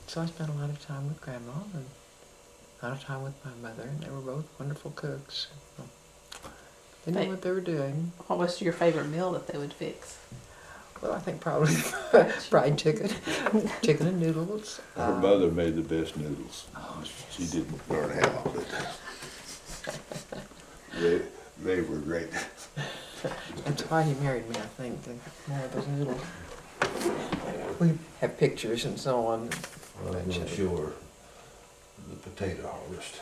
so I spent a lot of time with Grandma and a lot of time with my mother, and they were both wonderful cooks. They knew what they were doing. What was your favorite meal that they would fix? Well, I think probably fried chicken, chicken and noodles. Her mother made the best noodles. She didn't learn how, but they were great. That's why he married me, I think, to more of those noodles. We have pictures and so on. Well, I'm not sure. The potato harvest.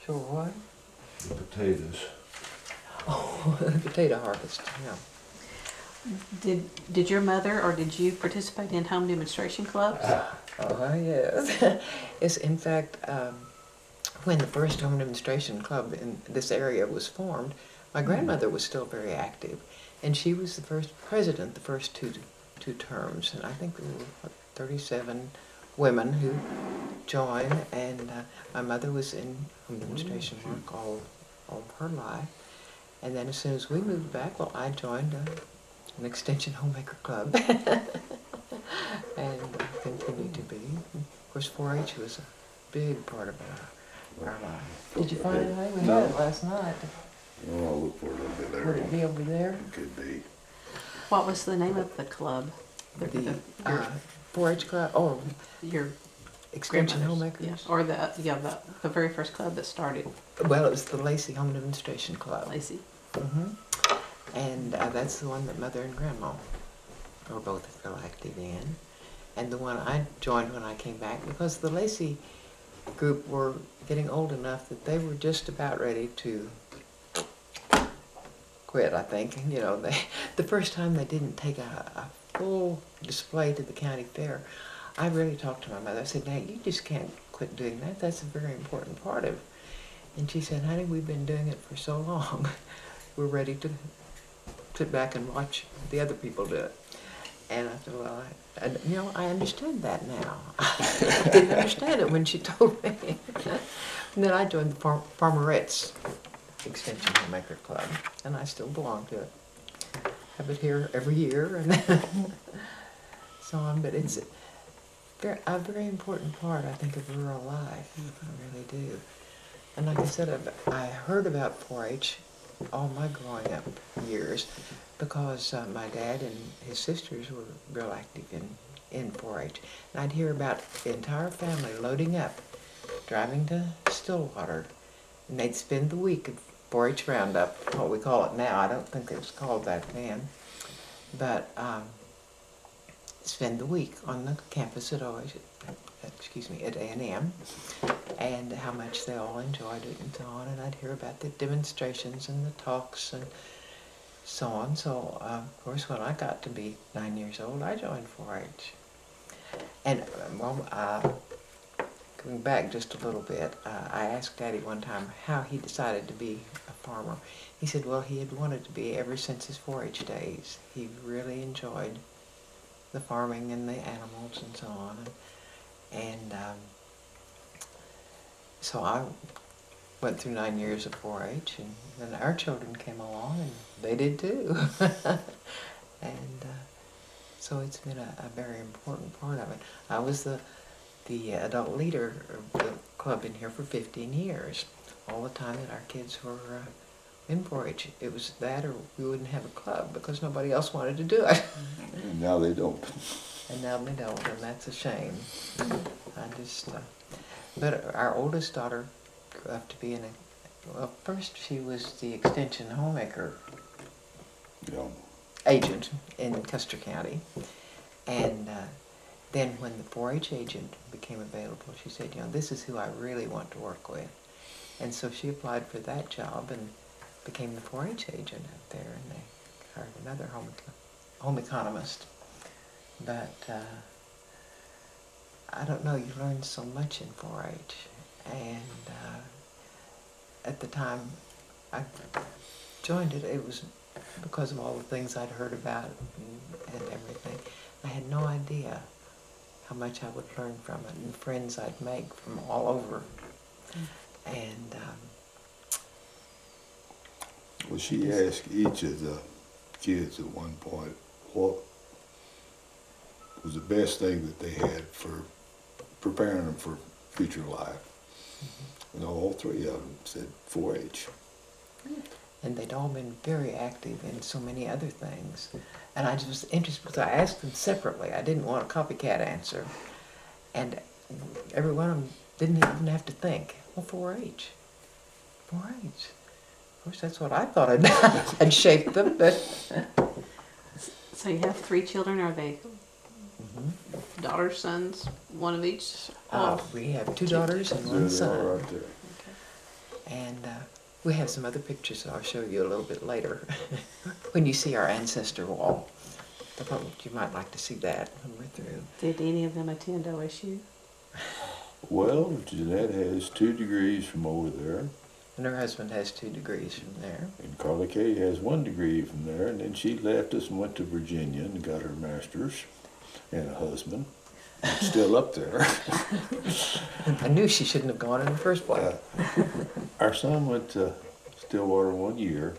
Sure what? The potatoes. Oh, the potato harvest, yeah. Did your mother or did you participate in home demonstration clubs? Oh, yes. Yes, in fact, when the first home demonstration club in this area was formed, my grandmother was still very active, and she was the first president the first two terms, and I think there were 37 women who joined, and my mother was in home demonstration work all of her life. And then as soon as we moved back, well, I joined an extension homemaker club and continued to be. Of course, 4-H was a big part of our life. Did you find it? We had it last night. Well, I'll look for it a little bit Would later. it be over there? It could be. What was the name of the club? The 4-H club? Oh, Your extension grandmother's, homemakers? yeah, or the very first club that started, Well, it was the Lacey Home Demonstration Club. Lacey. Mm-hmm. And that's the one that Mother and Grandma were both real active in. And the one I joined when I came back, because the Lacey group were getting old enough that they were just about ready to quit, I think. You know, the first time they didn't take a full display to the county fair, I really talked to my mother. I said, "Now, you just can't quit doing that. That's a very important part of it." And she said, "Honey, we've been doing it for so long. We're ready to sit back and watch the other people do it." And I said, "Well, I understand that now." I didn't understand it when she told me. And then I joined the Farmerettes Extension Homemaker Club, and I still belong to it. Have it here every year, and so on. But it's a very important part, I think, of rural life. I really do. And like I said, I heard about 4-H all my growing up years because my dad and his sisters were real active in 4-H. And I'd hear about the entire family loading up, driving to Stillwater, and they'd spend the week at 4-H Roundup, what we call it now. I don't think it was called that then. But spend the week on the campus at at A&M, and how much they all enjoyed it and so on. And I'd hear about the demonstrations and the talks and so on. So, of course, when I got to be 9 years old, I joined 4-H. And, going back just a little bit, I asked Daddy one time how he decided to be a farmer. He said, well, he had wanted to be ever since his 4-H days. He really enjoyed the farming and the animals and so on. And so I went through 9 years of 4-H, and then our children came along, and they did too. And so it's been a very important part of it. I was the adult leader of the club in here for 15 years. All the time that our kids were in 4-H, it was that or we wouldn't have a club because nobody else wanted to do it. And now they don't. And now they don't, and that's a shame. But our oldest daughter grew up to be well, first she was the extension homemaker Yeah. agent in Custer County. And then when the 4-H agent became available, she said, this is who I really want to work with. And so she applied for that job and became the 4-H agent out there, and they hired another home economist. But I don't know, you learn so much in 4-H. And at the time I joined it, it was because of all the things I'd heard about and everything. I had no idea how much I would learn from it, and friends I'd make from all over. And Well, she asked each of the kids at one point what was the best thing that they had for preparing them for future life. And all three of them said 4-H. and they'd all been very active in so many other things. And I just was interested because I asked them separately. I didn't want a copycat answer. And every one of them didn't even have to think, well, 4-H. 4-H. Of course, that's what I thought I'd shaped them, but... So you have 3 children. Are they daughters, sons, one of each? We have 2 daughters and There 1 they are son. right there. And we have some other pictures that I'll show you a little bit later when you see our ancestor wall. I thought you might like to see that when we're through. Did any of them attend OSU? Well, Jeanette has 2 degrees from over there, And her husband has 2 degrees from there. and Carla Kay has 1 degree from there, and then she left us and went to Virginia and got her master's and a husband. Still up there. I knew she shouldn't have gone in the first place. Our son went to Stillwater 1 year,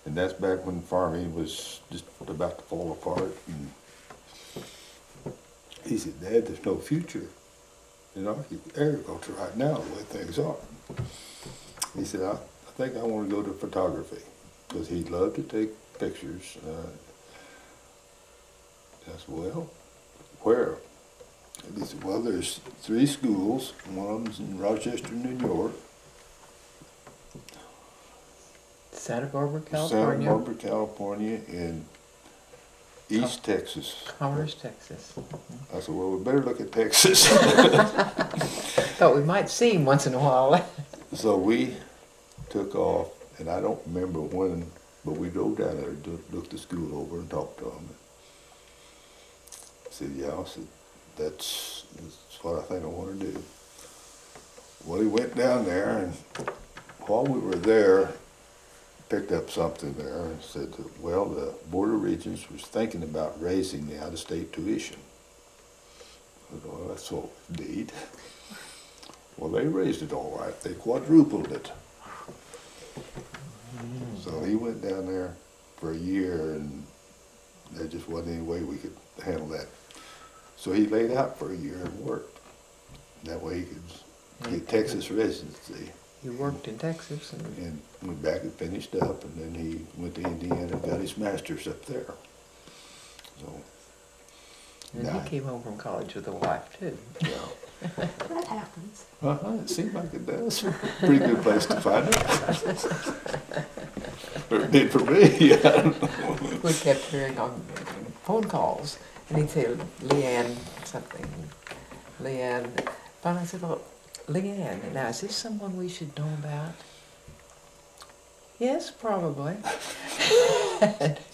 and that's back when farming was just about to fall apart. And he said, "Dad, there's no future in agriculture right now, the way things are." He said, I think I want to go to photography, because he loved to take pictures. I said, well, where? And he said, well, there's 3 schools. One of them's in Rochester, New York. Santa Barbara, Santa California. Barbara, California, and East Texas. Commerce, Texas. I said, well, we better look at Texas. Thought we might see him once in a while. So we took off, and I don't remember when, but we drove down there, looked the school over and talked to them. I said, yeah, I said, that's what I think I want to do. Well, he went down there, and while we were there, picked up something there and said that, well, the Board of Regents was thinking about raising the out-of-state tuition. I said, well, that's so neat. Well, they raised it all right. They quadrupled it. So he went down there for a year, and there just wasn't any way we could handle that. So he laid out for a year and worked. That way he could get Texas residency. He worked in Texas. And went back and finished up, and then he went to Indiana and got his master's up there. So, And he came home from college with a wife, too. yeah. That happens. It seemed like it does. Pretty good place to find it. Or it did for me. We kept hearing on phone calls, and he'd say, Leanne something. Leanne. And I said, well, Leanne, now is this someone we should know about? Yes, probably.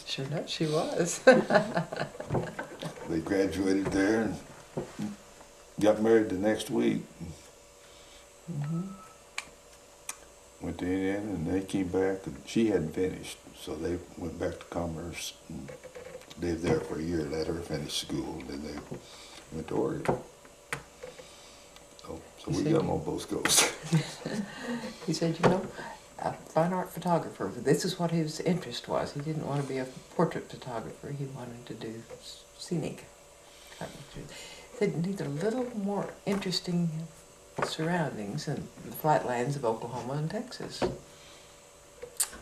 Sure enough, she was. They graduated there and got married the next week. Went to Indiana, and they came back, and she hadn't finished, so they went back to Commerce and lived there for a year, let her finish school, and then they went to Oregon. So we got them on both coasts. He said, you know, a fine art photographer, this is what his interest was. He didn't want to be a portrait photographer. He wanted to do scenic. He said, need a little more interesting surroundings in the flatlands of Oklahoma and Texas.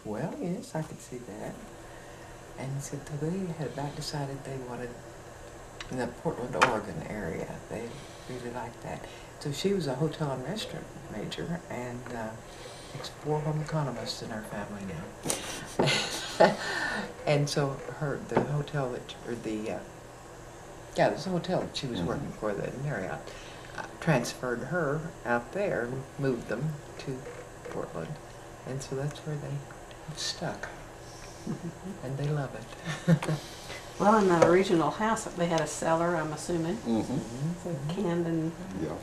Well, yes, I could see that. And he said, they had about decided they wanted in the Portland, Oregon area. They really liked that. So she was a hotel and restaurant major, and there's 4 home economists in our family now. And so the hotel that, there's a hotel that she was working for, the Marriott, transferred her out there and moved them to Portland. And so that's where they stuck. And they love it. Well, in that original house, they had a cellar, I'm assuming. So canned and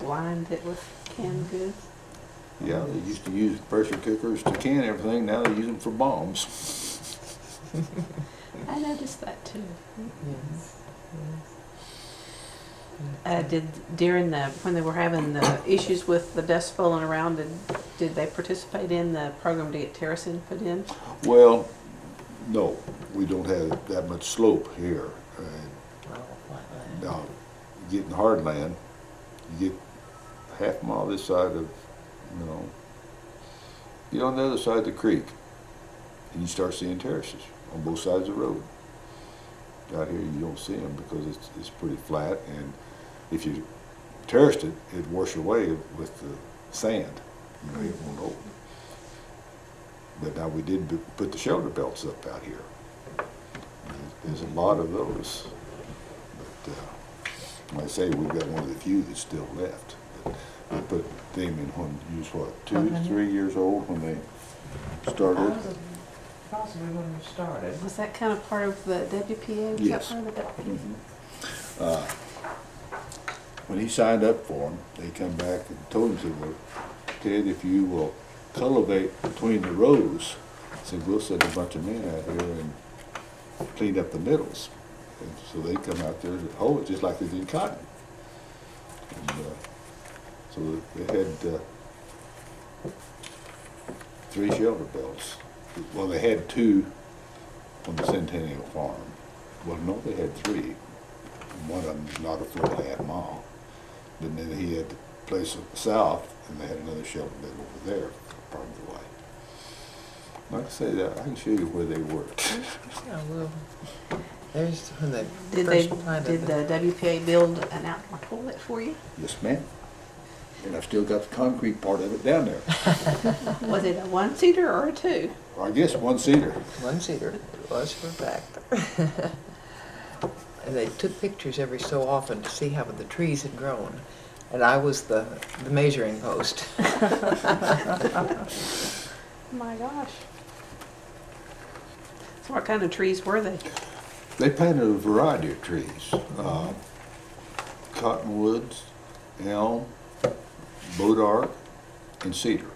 lined it with canned goods. Yeah, they used to use pressure cookers to can everything. Now they use them for bombs. I noticed that too. Yes, yes. When they were having the issues with the dust blowing around, did they participate in the program to get terracing put in? Well, no, we don't have that much slope here. Now, you get in hard land, you get half a mile this side of, get on the other side of the creek, and you start seeing terraces on both sides of the road. Out here, you don't see them because it's pretty flat, and if you terraced it, it'd wash away with the sand. It won't open. But now we did put the shelter belts up out here. There's a lot of those. But like I say, we've got one of the few that's still left. But we put them in when you was what, 2 to 3 years old when they started? Possibly when we started. Was that kind of part of the WPA? Was Yes. that part of the WPA? When he signed up for them, they come back and told him, said, well, Ted, if you will cultivate between the rows, said, we'll send a bunch of men out here and clean up the middles. And so they come out there and hoe it just like they did cotton. And, so they had 3 shelter belts. Well, they had 2 on the Centennial Farm. Well, no, they had 3. One of them not a full half mile. And then he had the place south, and they had another shelter bed over there, part of the way. Like I say, that I can show you where they worked. Yeah, well, there's when they Did first planted the WPA build an outdoor toilet for you? Yes, ma'am. And I've still got the concrete part of it down there. Was it a 1-seater or a 2? I guess 1-seater. one-seater. It was for a fact. And they took pictures every so often to see how the trees had grown. And I was the measuring post. My gosh. So what kind of trees were they? They planted a variety of trees. Cottonwoods, elm, bodark, and cedar.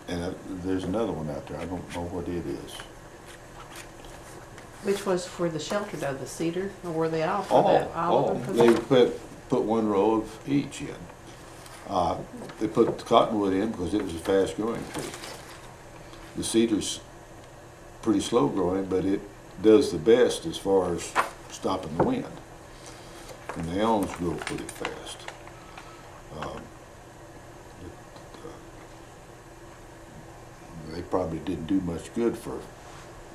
And there's another one out there. I don't know what it is. Which was for the shelter though, the cedar, or were they all for All of them? they put 1 row of each in. They put the cottonwood in because it was a fast growing tree. The cedar's pretty slow growing, but it does the best as far as stopping the wind. And the elms grow pretty fast. They probably didn't do much good for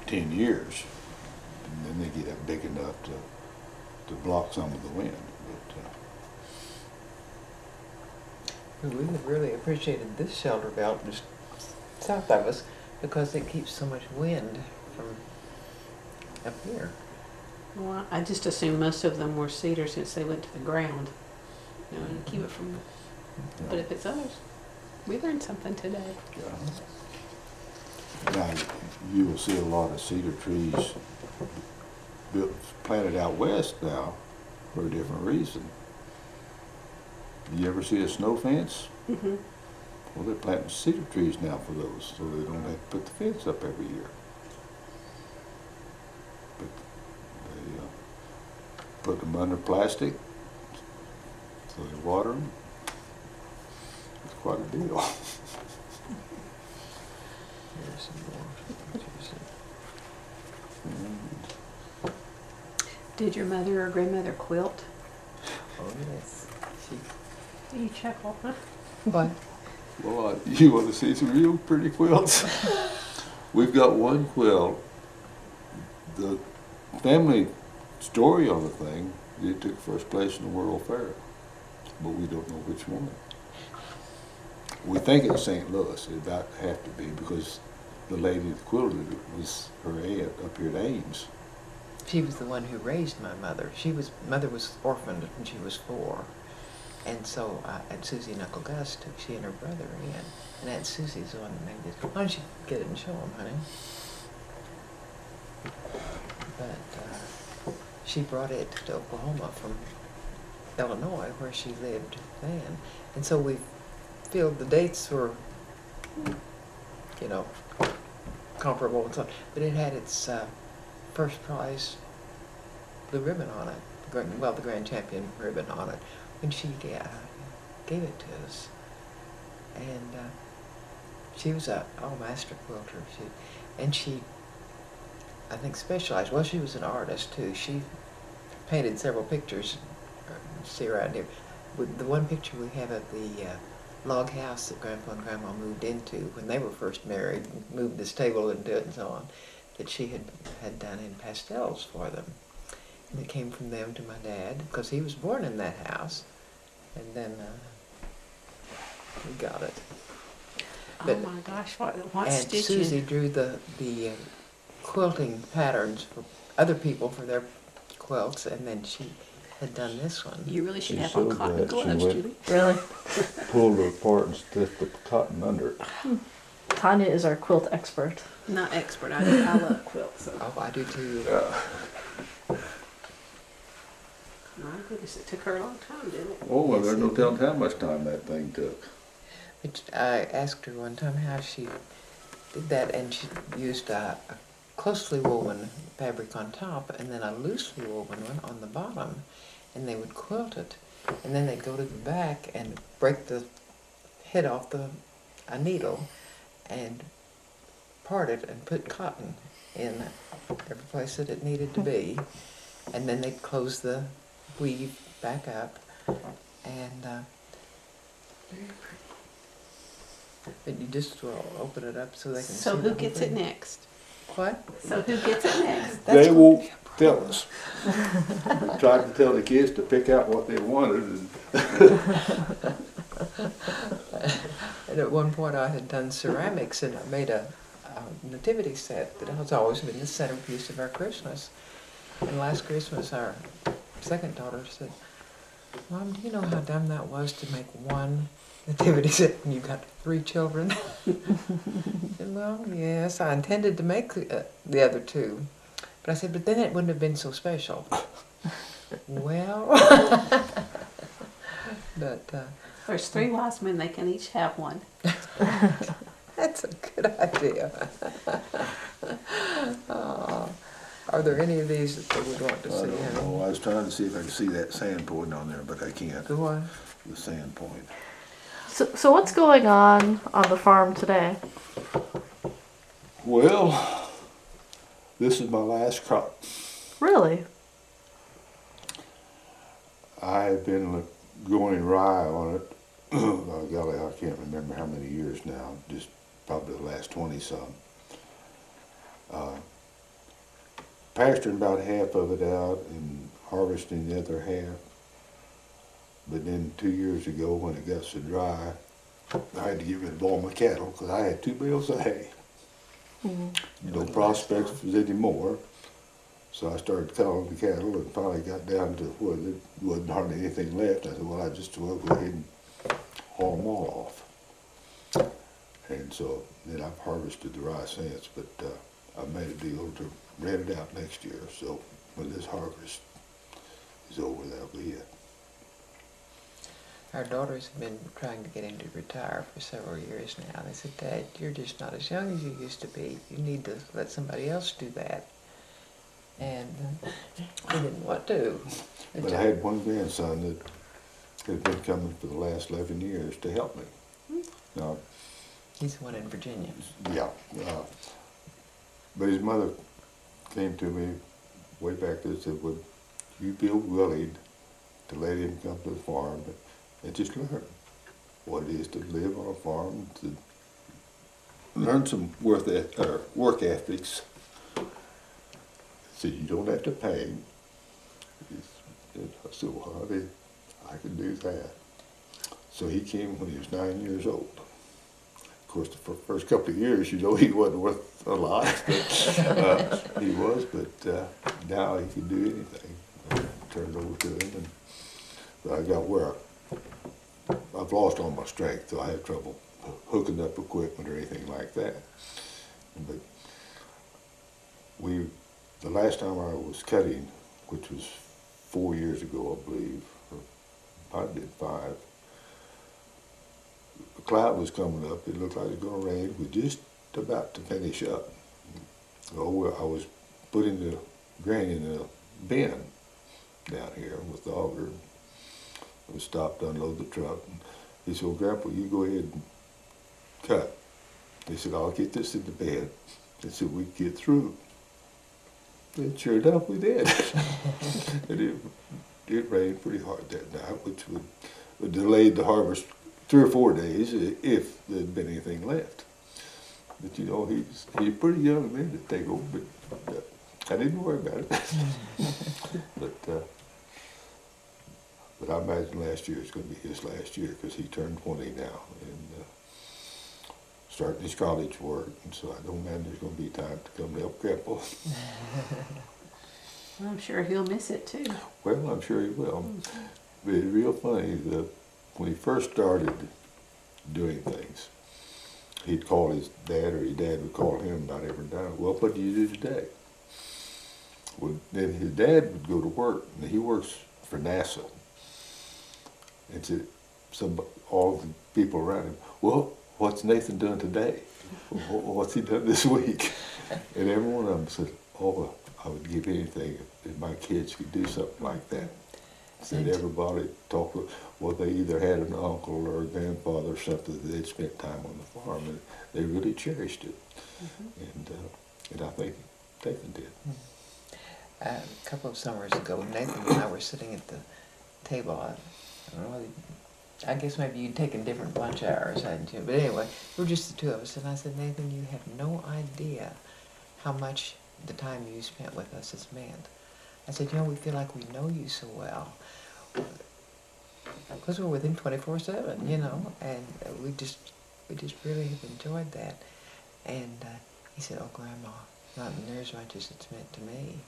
10 years. And then they get up big enough to block some of the wind. But, We have really appreciated this shelter belt just south of us because it keeps so much wind from up here. Well, I just assumed most of them were cedar since they went to the ground. And keep it from. But if it's others, we learned something today. now, you will see a lot of cedar trees planted out west now for a different reason. You ever see a snow fence? Mm-hmm. Well, they're planting cedar trees now for those, so they don't have to put the fence up every year. But they put them under plastic, so they water them. It's quite a deal. Here's some more pictures. Did your mother or grandmother quilt? Oh, yes. You chuckle, huh? What? Well, you want to see some real pretty quilts? We've got one quilt. The family story on the thing, it took first place in the World Fair, but we don't know which one. We think it's St. Louis. It about have to be because the lady that quilted it was her aunt up here at Ames. She was the one who raised my mother. Mother was orphaned when she was 4. And so Aunt Susie Nykolaiszyn took she and her brother in. And Aunt Susie's the one that made this. Why don't you get it and show them, honey? But she brought it to Oklahoma from Illinois, where she lived then. And so we feel the dates were, comparable and so on. But it had its first prize blue ribbon on it the Grand Champion ribbon on it when she gave it to us. And she was a master quilter. She, I think, specialized. Well, she was an artist too. She painted several pictures. See around here. With the one picture we have of the log house that Grandpa and Grandma moved into when they were first married, moved this table into it and so on, that she had done in pastels for them. And it came from them to my dad because he was born in that house, and then we got it. But, oh my gosh, what and stitching? Susie drew the quilting patterns for other people for their quilts, and then she had done this one. You really should She have on sewed cotton that. She gloves, went- Julie. Really? Pulled it apart and stiffed the cotton under it. Tanya is our quilt expert. Not expert. I love quilts. So. Oh, I do too. My goodness, it took her a long time, didn't it? Oh, well, there's no telling how much time that thing took. I asked her one time how she did that, and she used a closely woven fabric on top and then a loosely woven one on the bottom, and they would quilt it, and then they'd go to the back and break the head off a needle and part it and put cotton in every place that it needed to be, and then they'd close the weave back up, and but you just open it up so they can see. So who the gets whole it thing. next? What? So who gets it next? They won't tell us. Tried to tell the kids to pick out what they wanted, and And at one point I had done ceramics, and I made a nativity set that has always been the centerpiece of our Christmas. And last Christmas our second daughter said, "Mom, do you know how dumb that was to make one nativity set when you got 3 children?" I said, "Well, yes, I intended to make the other 2. But I said, but then it wouldn't have been so special." Well, but There's 3 wise men. They can each have one. that's a good idea. Are there any of these that they would want to I see? don't Honey? know. I was trying to see if I could see that sand point on there, but I can't. The one? The sand point. So what's going on the farm today? Well, this is my last crop. Really? I have been growing rye on it. Oh, golly, I can't remember how many years now. Just probably the last 20-some. Pasturing about half of it out and harvesting the other half. But then 2 years ago, when it got so dry, I had to get rid of all my cattle because I had 2 bales of hay. No prospects anymore. So I started culling the cattle and finally got down to where there wasn't hardly anything left. I said, well, I just will go ahead and haul them all off. And so then I've harvested the rye since, but I've made a deal to rent it out next year. So when this harvest is over, that'll be it. Our daughters have been trying to get him to retire for several years now. They said, "Dad, you're just not as young as you used to be. You need to let somebody else do that." And he didn't want to. But I had one grandson that had been coming for the last 11 years to help me. Now, He's the one in Virginia. yeah, but his mother came to me way back there and said, would you be willing to let him come to the farm and just learn what it is to live on a farm, to learn some work ethics. So you don't have to pay him. I said, well, honey, I can do that. So he came when he was 9 years old. Of course, the first couple of years, he wasn't worth a lot, but he was, but now he can do anything. I turned it over to him, but I got where I've lost all my strength, so I have trouble hooking up equipment or anything like that. But the last time I was cutting, which was 4 years ago, I believe, or I did 5, a cloud was coming up. It looked like it was going to rain. We were just about to finish up. Oh, I was putting the grain in a bin, down here with the auger. We stopped to unload the truck. And he said, well, Grandpa, you go ahead and cut. He said, I'll get this in the bed. He said, we can get through. And sure enough, we did. And it rained pretty hard that night, which would delay the harvest 3 or 4 days if there'd been anything left. But you know, he's a pretty young man to take over, but I didn't worry about it. But I imagine last year is going to be his last year because he turned 20 now and starting his college work. And so I don't imagine there's going to be time to come to help Grandpa. I'm sure he'll miss it too. Well, I'm sure he will. But it's real funny that when he first started doing things, he'd call his dad or his dad would call him about every time. Well, what do you do today? Well, then his dad would go to work, and he works for NASA. And so all the people around him, well, what's Nathan doing today? What's he done this week? And every one of them said, oh, I would give anything if my kids could do something like that. And everybody talked, well, they either had an uncle or a grandfather or something that they'd spent time on the farm, and they really cherished it. And I think Nathan did. A couple of summers ago, Nathan and I were sitting at the table. I don't know, I guess maybe you'd taken different lunch hours, hadn't you? But anyway, we were just the two of us, and I said, Nathan, you have no idea how much the time you spent with us has meant. I said, you know, we feel like we know you so well. Because we're with him 24/7, you know, and we just really have enjoyed that. And he said, oh, Grandma, not near as much as it's meant to me.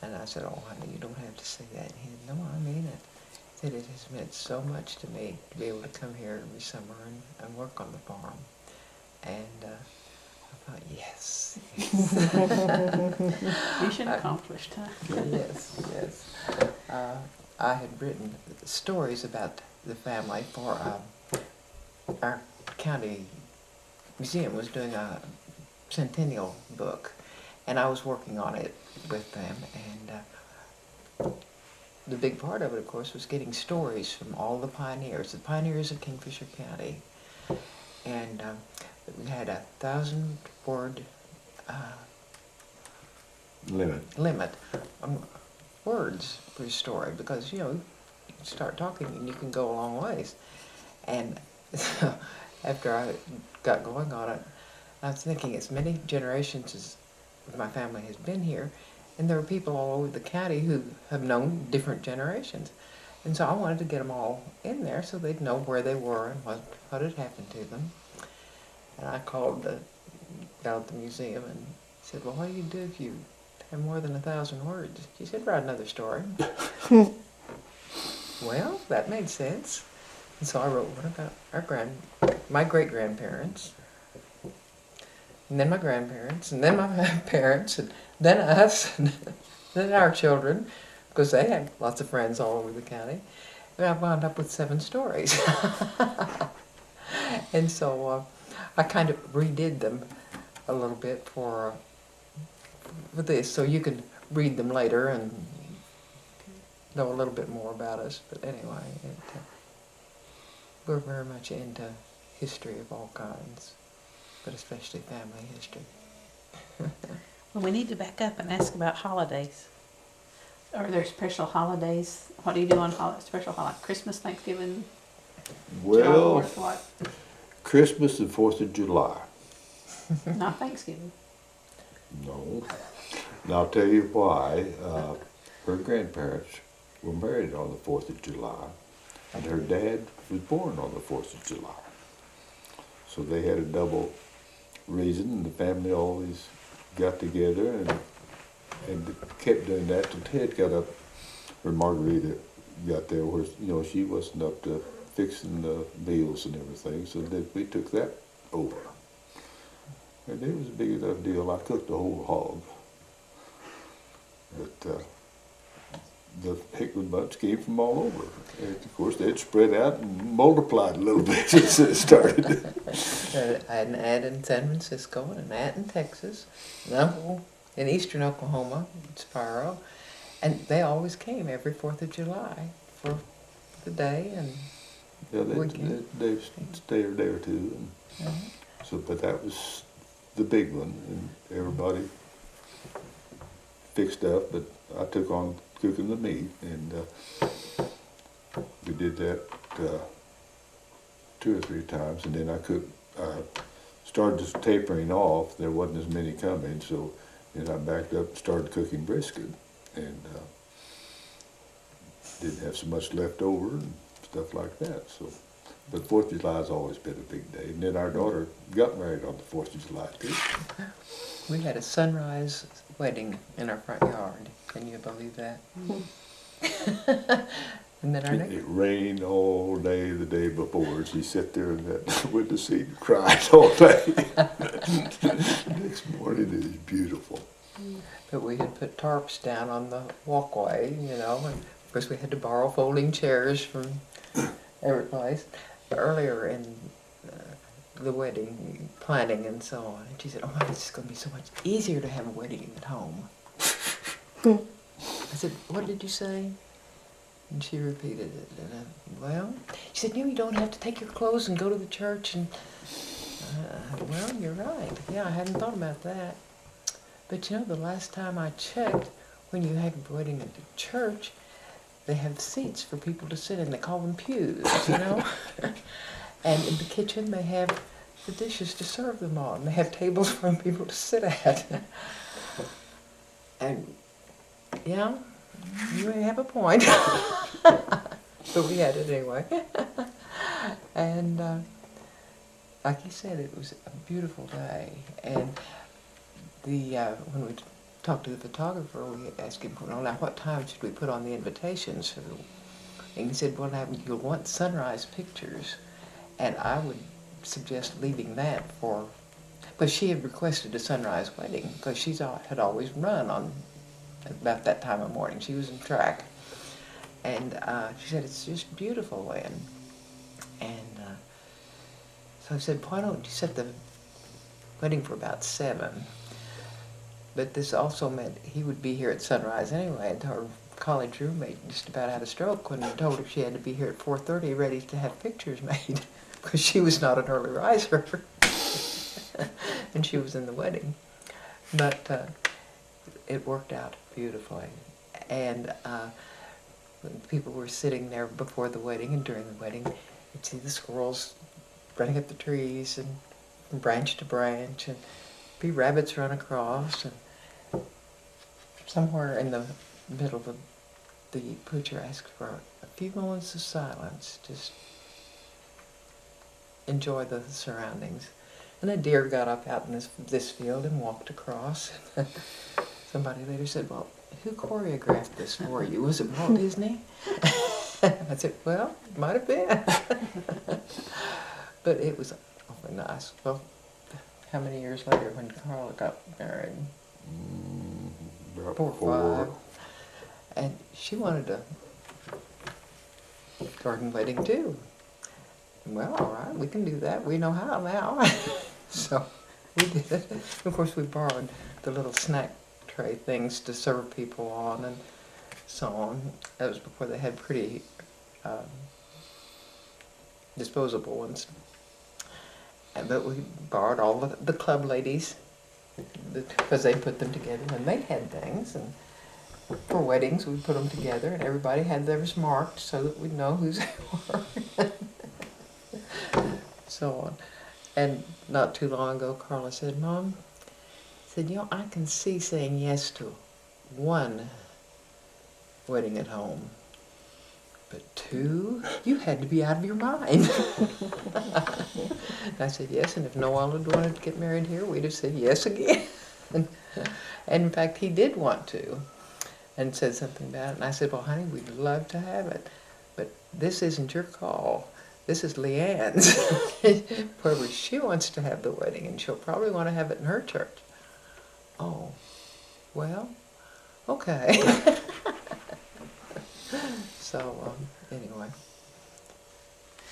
And I said, oh, honey, you don't have to say that. And he said, no, I mean it. He said, it has meant so much to me to be able to come here every summer and work on the farm. And I thought, yes. Mission accomplished, huh? Yes. I had written stories about the family for our county museum was doing a Centennial book, and I was working on it with them, and the big part of it, of course, was getting stories from all the pioneers of Kingfisher County, and we had a 1,000-word limit on words per story, because, you know, you start talking and you can go a long ways. And so after I got going on it, I was thinking as many generations as my family has been here, and there are people all over the county who have known different generations. And so I wanted to get them all in there so they'd know where they were and what had happened to them. And I called the gal at the museum and said, well, what do you do if you have more than 1,000 words? She said, write another story. Well, that made sense. And so I wrote one about my great-grandparents, and then my grandparents, and then my parents, and then us, and then our children, because they had lots of friends all over the county. And I wound up with 7 stories. And so I kind of redid them a little bit for this, so you could read them later and know a little bit more about us. But anyway, we're very much into history of all kinds, but especially family history. Well, we need to back up and ask about holidays. Are there special holidays? What do you do on special holidays? Christmas, Thanksgiving, July Well, 4th, what? Christmas and 4th of July. Not Thanksgiving. No. And I'll tell you why. Her grandparents were married on the 4th of July, and her dad was born on the 4th of July. So they had a double reason, and the family always got together and kept doing that till Ted got up, or Margarita got there, where, you know, she wasn't up to fixing the meals and everything, so that we took that over. And it was a big enough deal. I cooked a whole hog. But the Hickman bunch came from all over. And of course, they'd spread out and multiplied a little bit since it started. I had an aunt in San Francisco, and an aunt in Texas, an uncle in eastern Oklahoma, Spiro, And they always came every 4th of July for the day and Yeah, weekend. they stay a day or two, and so, but that was the big one, and everybody fixed up, but I took on cooking the meat, and we did that 2 or 3 times, and then I started just tapering off. There wasn't as many coming, so then I backed up and started cooking brisket, and didn't have so much left over and stuff like that. So, but 4th of July has always been a big day, and then our daughter got married on the 4th of July too. We had a sunrise wedding in our front yard. Can you believe that? And then our next... It rained all day the day before. She sat there in that window seat and cried all day. Next morning it was beautiful. But we had put tarps down on the walkway, you know, and of course we had to borrow folding chairs from every place. Earlier in the wedding planning and so on, and she said, "Oh my, this is going to be so much easier to have a wedding at home." I said, "What did you say?" And she repeated it. And well, she said, you don't have to take your clothes and go to the church. And well, you're right. Yeah, I hadn't thought about that. But you know, the last time I checked, when you have a wedding at the church, they have seats for people to sit in. They call them pews, you know. And in the kitchen, they have the dishes to serve them on. They have tables for people to sit at. And yeah, you may have a point. But we had it anyway. And like you said, it was a beautiful day. And when we talked to the photographer, we asked him, well, now what time should we put on the invitations for the... And he said, well, you'll want sunrise pictures. And I would suggest leaving that for... But she had requested a sunrise wedding because she had always run on about that time of morning. She was in track. And she said, it's just beautiful then. And so I said, why don't you set the wedding for about 7? But this also meant he would be here at sunrise anyway, and her college roommate just about had a stroke when I told her she had to be here at 4:30 ready to have pictures made, because she was not an early riser, and she was in the wedding. But it worked out beautifully. And when people were sitting there before the wedding and during the wedding, you'd see the squirrels running up the trees and from branch to branch, and be rabbits run across, and somewhere in the middle of the preacher asked for a few moments of silence, just enjoy the surroundings. And a deer got up out in this field and walked across. Somebody later said, well, who choreographed this for you? Was it Walt Disney? I said, well, it might have been. But it was awfully nice. Well, how many years later when Carla got married? About 4 or 5. And she wanted a garden wedding too. Well, all right, we can do that. We know how now. So we did it. Of course, we borrowed the little snack tray things to serve people on and so on. That was before they had pretty disposable ones. But we borrowed all the club ladies because they put them together when they had things. And for weddings, we put them together, and everybody had theirs marked so that we'd know whose they were. So on. And not too long ago, Carla said, Mom, said, you know, I can see saying yes to 1 wedding at home. But 2, you had to be out of your mind. And I said, yes, and if Noel had wanted to get married here, we'd have said yes again. And in fact, he did want to, and said something about it. And I said, well, honey, we'd love to have it, but this isn't your call. This is Leanne's. Wherever she wants to have the wedding, and she'll probably want to have it in her church. Oh, well, okay. So, anyway.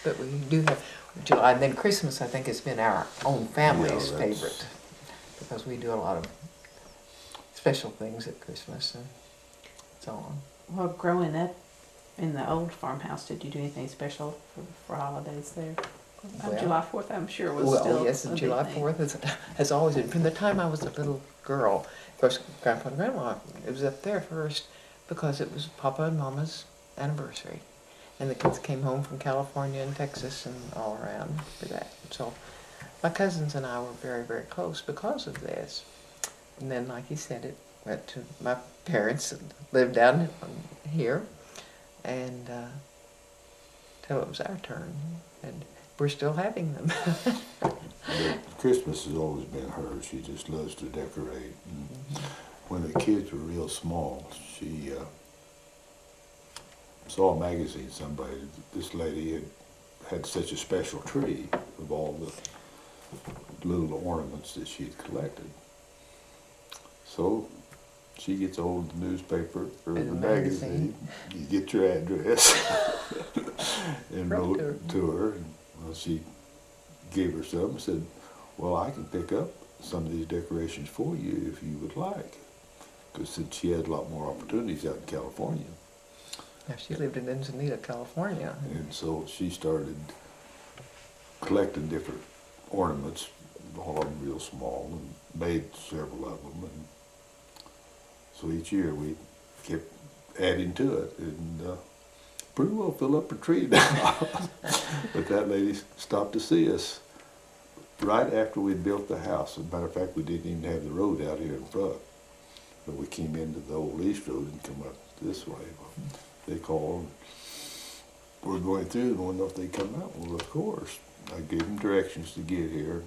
But we do have July, and then Christmas, I think, has been our own family's favorite, because we do a lot of special things at Christmas. And so on. Well, growing up in the old farmhouse, did you do anything special for holidays there? Well, July 4th, I'm sure, was Well, still yes, a and big July thing. 4th has always been, from the time I was a little girl. Of course, Grandpa and Grandma, it was up there first because it was Papa and Mama's anniversary. And the kids came home from California and Texas and all around for that. So my cousins and I were very, very close because of this. And then, like he said, it went to my parents and lived down here and till it was our turn. And we're still having them. But Christmas has always been hers. She just loves to decorate. And when the kids were real small, she saw a magazine, somebody, this lady had such a special tree of all the little ornaments that she had collected. So she gets hold of the newspaper or the magazine, you get your address, and wrote to her. And, well, she gave her some and said, well, I can pick up some of these decorations for you if you would like. Because since she had a lot more opportunities out in California. Yeah, she lived in Encinitas, California. And so she started collecting different ornaments, all of them real small, and made several of them. And so each year we kept adding to it, and pretty well fill up her tree now. But that lady stopped to see us right after we'd built the house. As a matter of fact, we didn't even have the road out here in front. But we came into the old East Road and come up this way. They called. We're going through and wanted to know if they'd come out. Well, of course. I gave them directions to get here.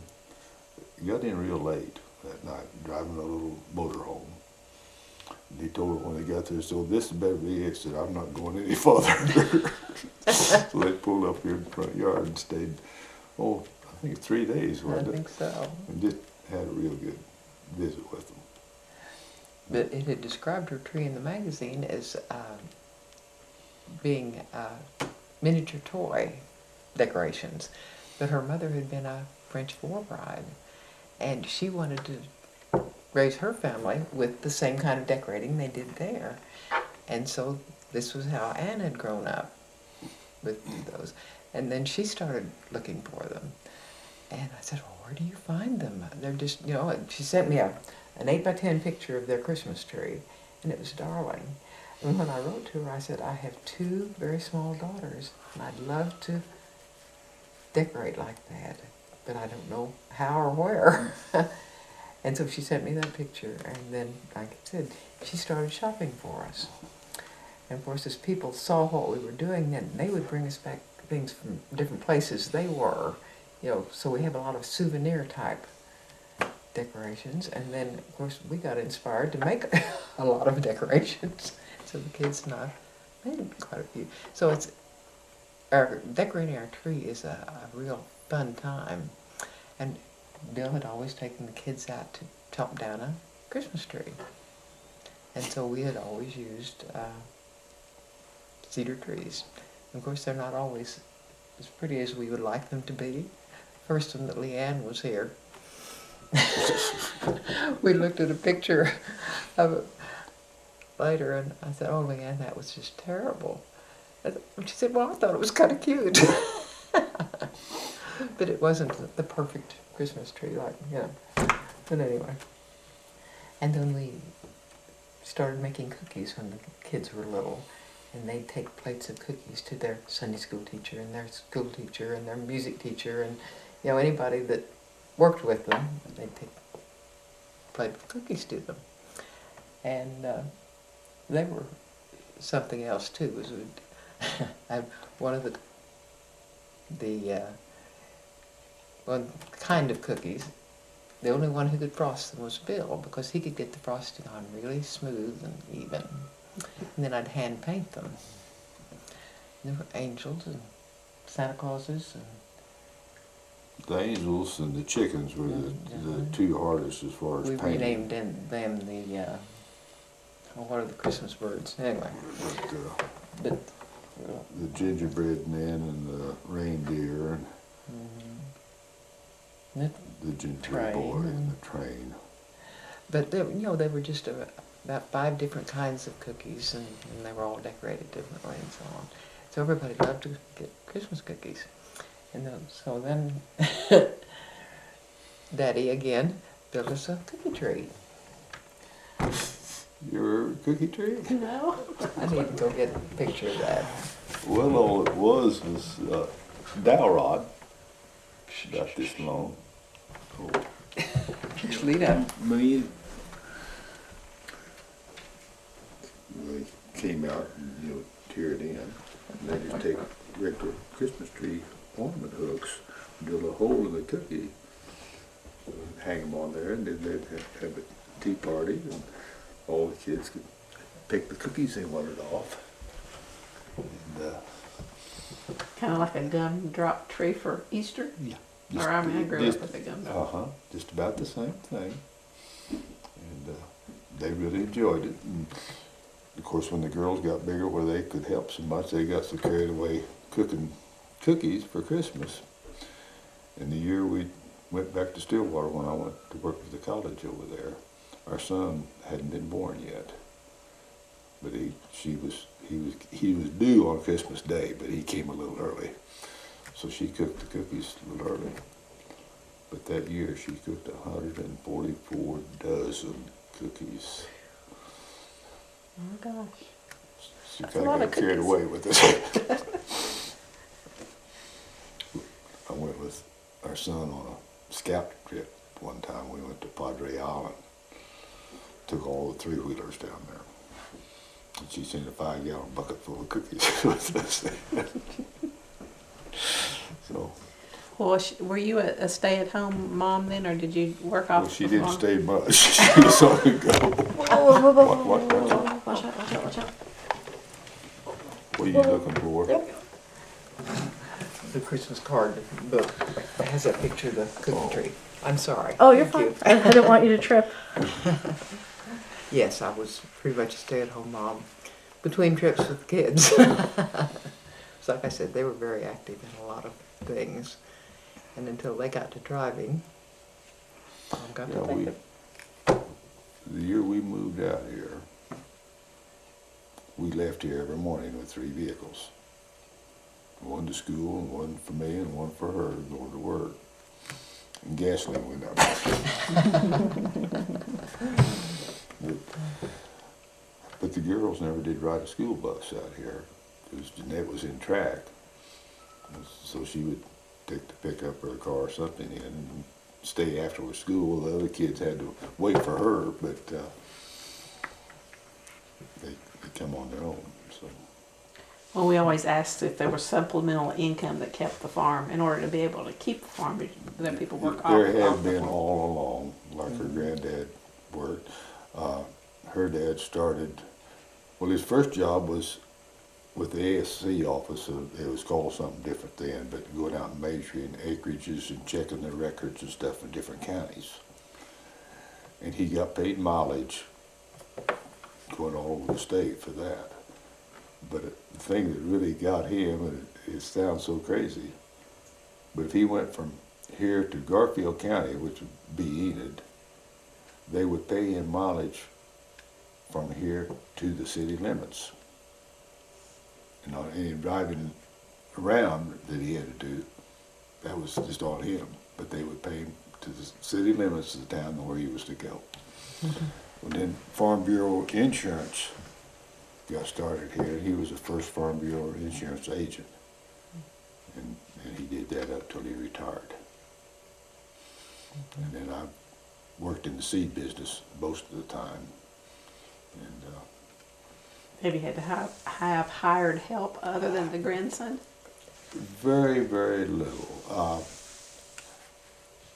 Got in real late that night, driving a little motorhome. And he told her when they got there, so this is Beverly Hills. Said, I'm not going any farther. So they pulled up here in the front yard and stayed, I think 3 days, I wasn't it? think so. And just had a real good visit with them. But it had described her tree in the magazine as being miniature toy decorations. But her mother had been a French war bride, and she wanted to raise her family with the same kind of decorating they did there. And so this was how Anne had grown up with those. And then she started looking for them. And I said, well, where do you find them? They're just, and she sent me an 8x10 picture of their Christmas tree, and it was darling. And when I wrote to her, I said, I have 2 very small daughters, and I'd love to decorate like that, but I don't know how or where. And so she sent me that picture, and then, like I said, she started shopping for us. And of course, as people saw what we were doing, then they would bring us back things from different places they were. So we have a lot of souvenir type decorations, and then of course we got inspired to make a lot of decorations. So the kids and I made quite a few. So decorating our tree is a real fun time. And Bill had always taken the kids out to chop down a Christmas tree. And so we had always used cedar trees. And of course they're not always as pretty as we would like them to be. First one that Leanne was here, we looked at a picture of it later, and I said, oh, Leanne, that was just terrible. And she said, well, I thought it was kind of cute. But it wasn't the perfect Christmas tree, But anyway. And then we started making cookies when the kids were little. And they'd take plates of cookies to their Sunday school teacher and their school teacher and their music teacher and, anybody that worked with them. They'd take a plate of cookies to them. And they were something else too. One of the one kind of cookies, the only one who could frost them was Bill, because he could get the frosting on really smooth and even. And then I'd hand paint them. There were angels and Santa Clauses and The angels and the chickens were the 2 hardest as far as we painting. renamed them the what are the Christmas birds anyway? But The gingerbread men and the reindeer and the gingerbread boy and the train. But they were just about 5 different kinds of cookies, and they were all decorated differently and so on. So everybody loved to get Christmas cookies. And so then Daddy again built us a cookie tree. Your cookie tree? No. I need to go get a picture of that. Well, all it was dowel rod, about this long. Oh, Just lead up. me, they came out and, tear it in, and they just take regular Christmas tree ornament hooks, drill a hole in the cookie, hang them on there, and then they'd have a tea party, and all the kids could pick the cookies they wanted off. And, Kind of like a gumdrop tree for Easter. yeah. Or I mean, I grew up with a gumdrop. Uh-huh, just about the same thing. And they really enjoyed it. And of course, when the girls got bigger, where they could help so much, they got so carried away cooking cookies for Christmas. And the year we went back to Stillwater, when I went to work with the college over there, our son hadn't been born yet. But he was due on Christmas Day, but he came a little early. So she cooked the cookies a little early. But that year she cooked 144 dozen cookies. Oh gosh. She That's a kind lot of of got carried cookies. away with it. I went with our son on a scout trip one time. We went to Padre Island. Took all the 3-wheelers down there. And she sent a 5-gallon bucket full of cookies with us. So, Well, were you a stay-at-home mom then, or did you work off? well, she the didn't farm? stay much. She was on the go. Watch out. Watch out, watch out. What are you looking for? The Christmas card book has a picture of the cookie tree. I'm sorry. Oh, you're Thank fine. you. I didn't want you to trip. Yes, I was pretty much a stay-at-home mom between trips with kids. So like I said, they were very active in a lot of things. And until they got to driving, Mom got to Yeah, think the year we moved out here, we left here every morning with 3 vehicles. One to school, and one for me, and one for her going to work. And gasoline went up. But the girls never did ride a school bus out here, because Jeanette was in track. So she would take the pickup or a car or something in and stay after school. The other kids had to wait for her, but they come on their own. So Well, we always asked if there was supplemental income that kept the farm in order to be able to keep the farm, that people work off. there has off the been farm. all along, like her granddad worked. Her dad started, well, his first job was with the ASC office. So it was called something different then, but going out and measuring acreages and checking the records and stuff in different counties. And he got paid mileage going all over the state for that. But the thing that really got him, and it sounds so crazy, but if he went from here to Garfield County, which would be Enid, they would pay him mileage from here to the city limits. And on any driving around that he had to do, that was just on him. But they would pay him to the city limits of the town where he was to go. Mm-hmm. And then Farm Bureau Insurance got started here. He was the first Farm Bureau insurance agent. And he did that up till he retired. And then I worked in the seed business most of the time. And Have you had to have hired help other than the grandson? very, very little.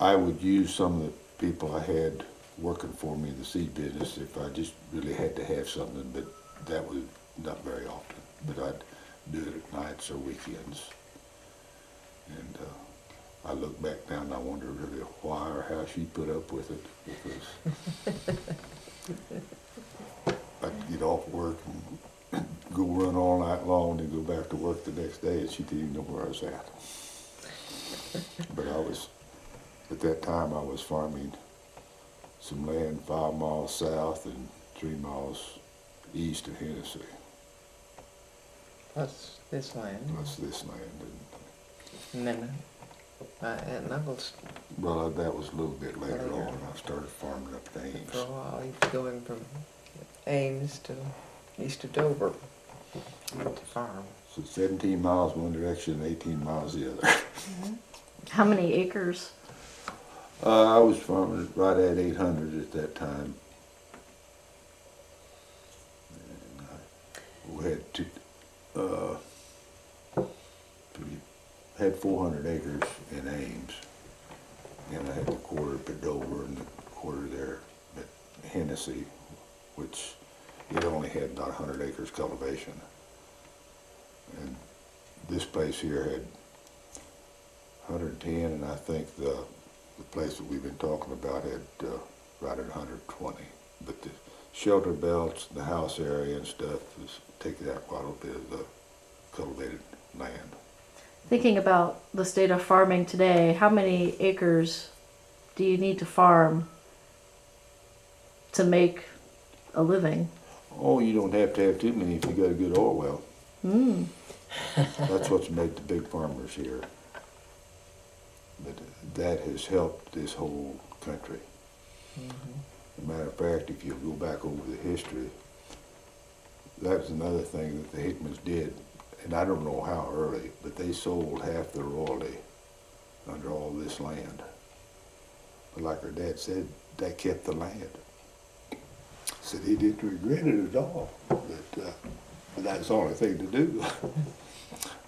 I would use some of the people I had working for me in the seed business if I just really had to have something, but that was not very often. But I'd do it at nights or weekends. And I look back now and I wonder really why or how she put up with it, because I'd get off work and go run all night long and go back to work the next day, and she didn't even know where I was at. But at that time I was farming some land 5 miles south and 3 miles east of Hennessey. Plus this land. That's this land. And then my aunt and uncle's, Well, that was a little bit later on. I started farming up to Ames. for a while, he was going from Ames to east of Dover to farm. So 17 miles one direction and 18 miles the other. How many acres? I was farming right at 800 at that time. And we had we had 400 acres in Ames, and I had the quarter at Dover and the quarter there at Hennessey, which it only had about 100 acres cultivation. And this place here had 110, and I think the place that we've been talking about had right at 120. But the shelter belts, the house area and stuff is taking out quite a bit of the cultivated land. Thinking about the state of farming today, how many acres do you need to farm to make a living? Oh, you don't have to have too many if you got a good oil well. Mm. That's what's made the big farmers here. But that has helped this whole country. As a matter of fact, if you go back over the history, that was another thing that the Hickmans did, and I don't know how early, but they sold half their royalty under all this land. But like her dad said, that kept the land. Said he didn't regret it at all, but that's the only thing to do.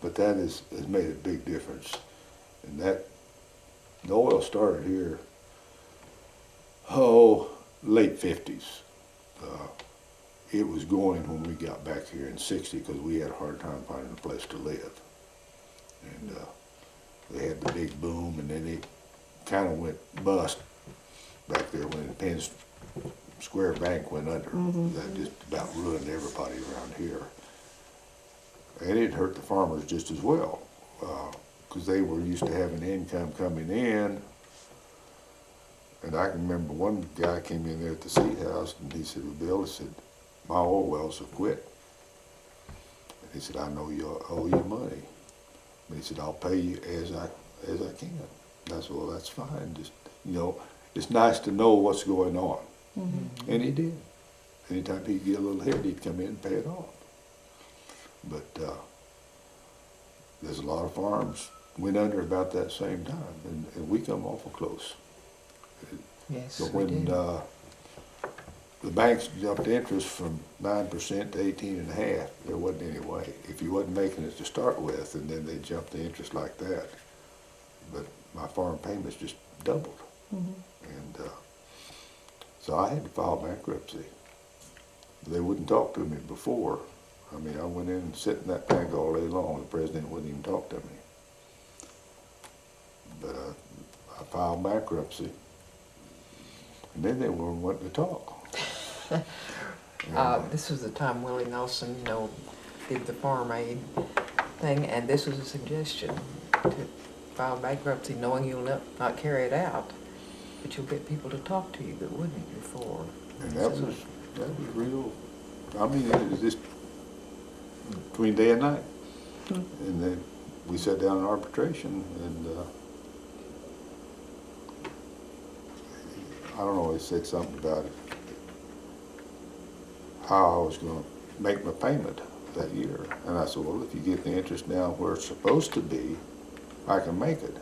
But that has made a big difference. And that, the oil started here, late 50s. It was going when we got back here in 60 because we had a hard time finding a place to live. And they had the big boom, and then it kind of went bust back there when Penn Square Bank went under. That just about ruined everybody around here. And it hurt the farmers just as well because they were used to having income coming in. And I can remember one guy came in there at the seed house and he said, well, Bill, he said, my oil wells have quit. And he said, I know you owe you money. But he said, I'll pay you as I can. And I said, well, that's fine. Just, you know, it's nice to know what's going on. And he did. Anytime he'd get a little ahead, he'd come in and pay it off. But there's a lot of farms went under about that same time, and we come awful close. Yes, So we when did. the banks jumped interest from 9% to 18.5%, there wasn't any way. If you wasn't making it to start with, and then they jumped the interest like that. But my farm payments just doubled. And so I had to file bankruptcy. They wouldn't talk to me before. I mean, I went in and sit in that bank all day long. The president wouldn't even talk to me. But I filed bankruptcy. And then they weren't wanting to talk. This was the time Willie Nelson, you know, did the farm aid thing, and this was a suggestion to file bankruptcy knowing you'll not carry it out, but you'll get people to talk to you that wouldn't before. And that was real. I mean, it was just between day and night. And then we sat down in arbitration, and I don't know, they said something about it, how I was going to make my payment that year. And I said, well, if you get the interest down where it's supposed to be, I can make it.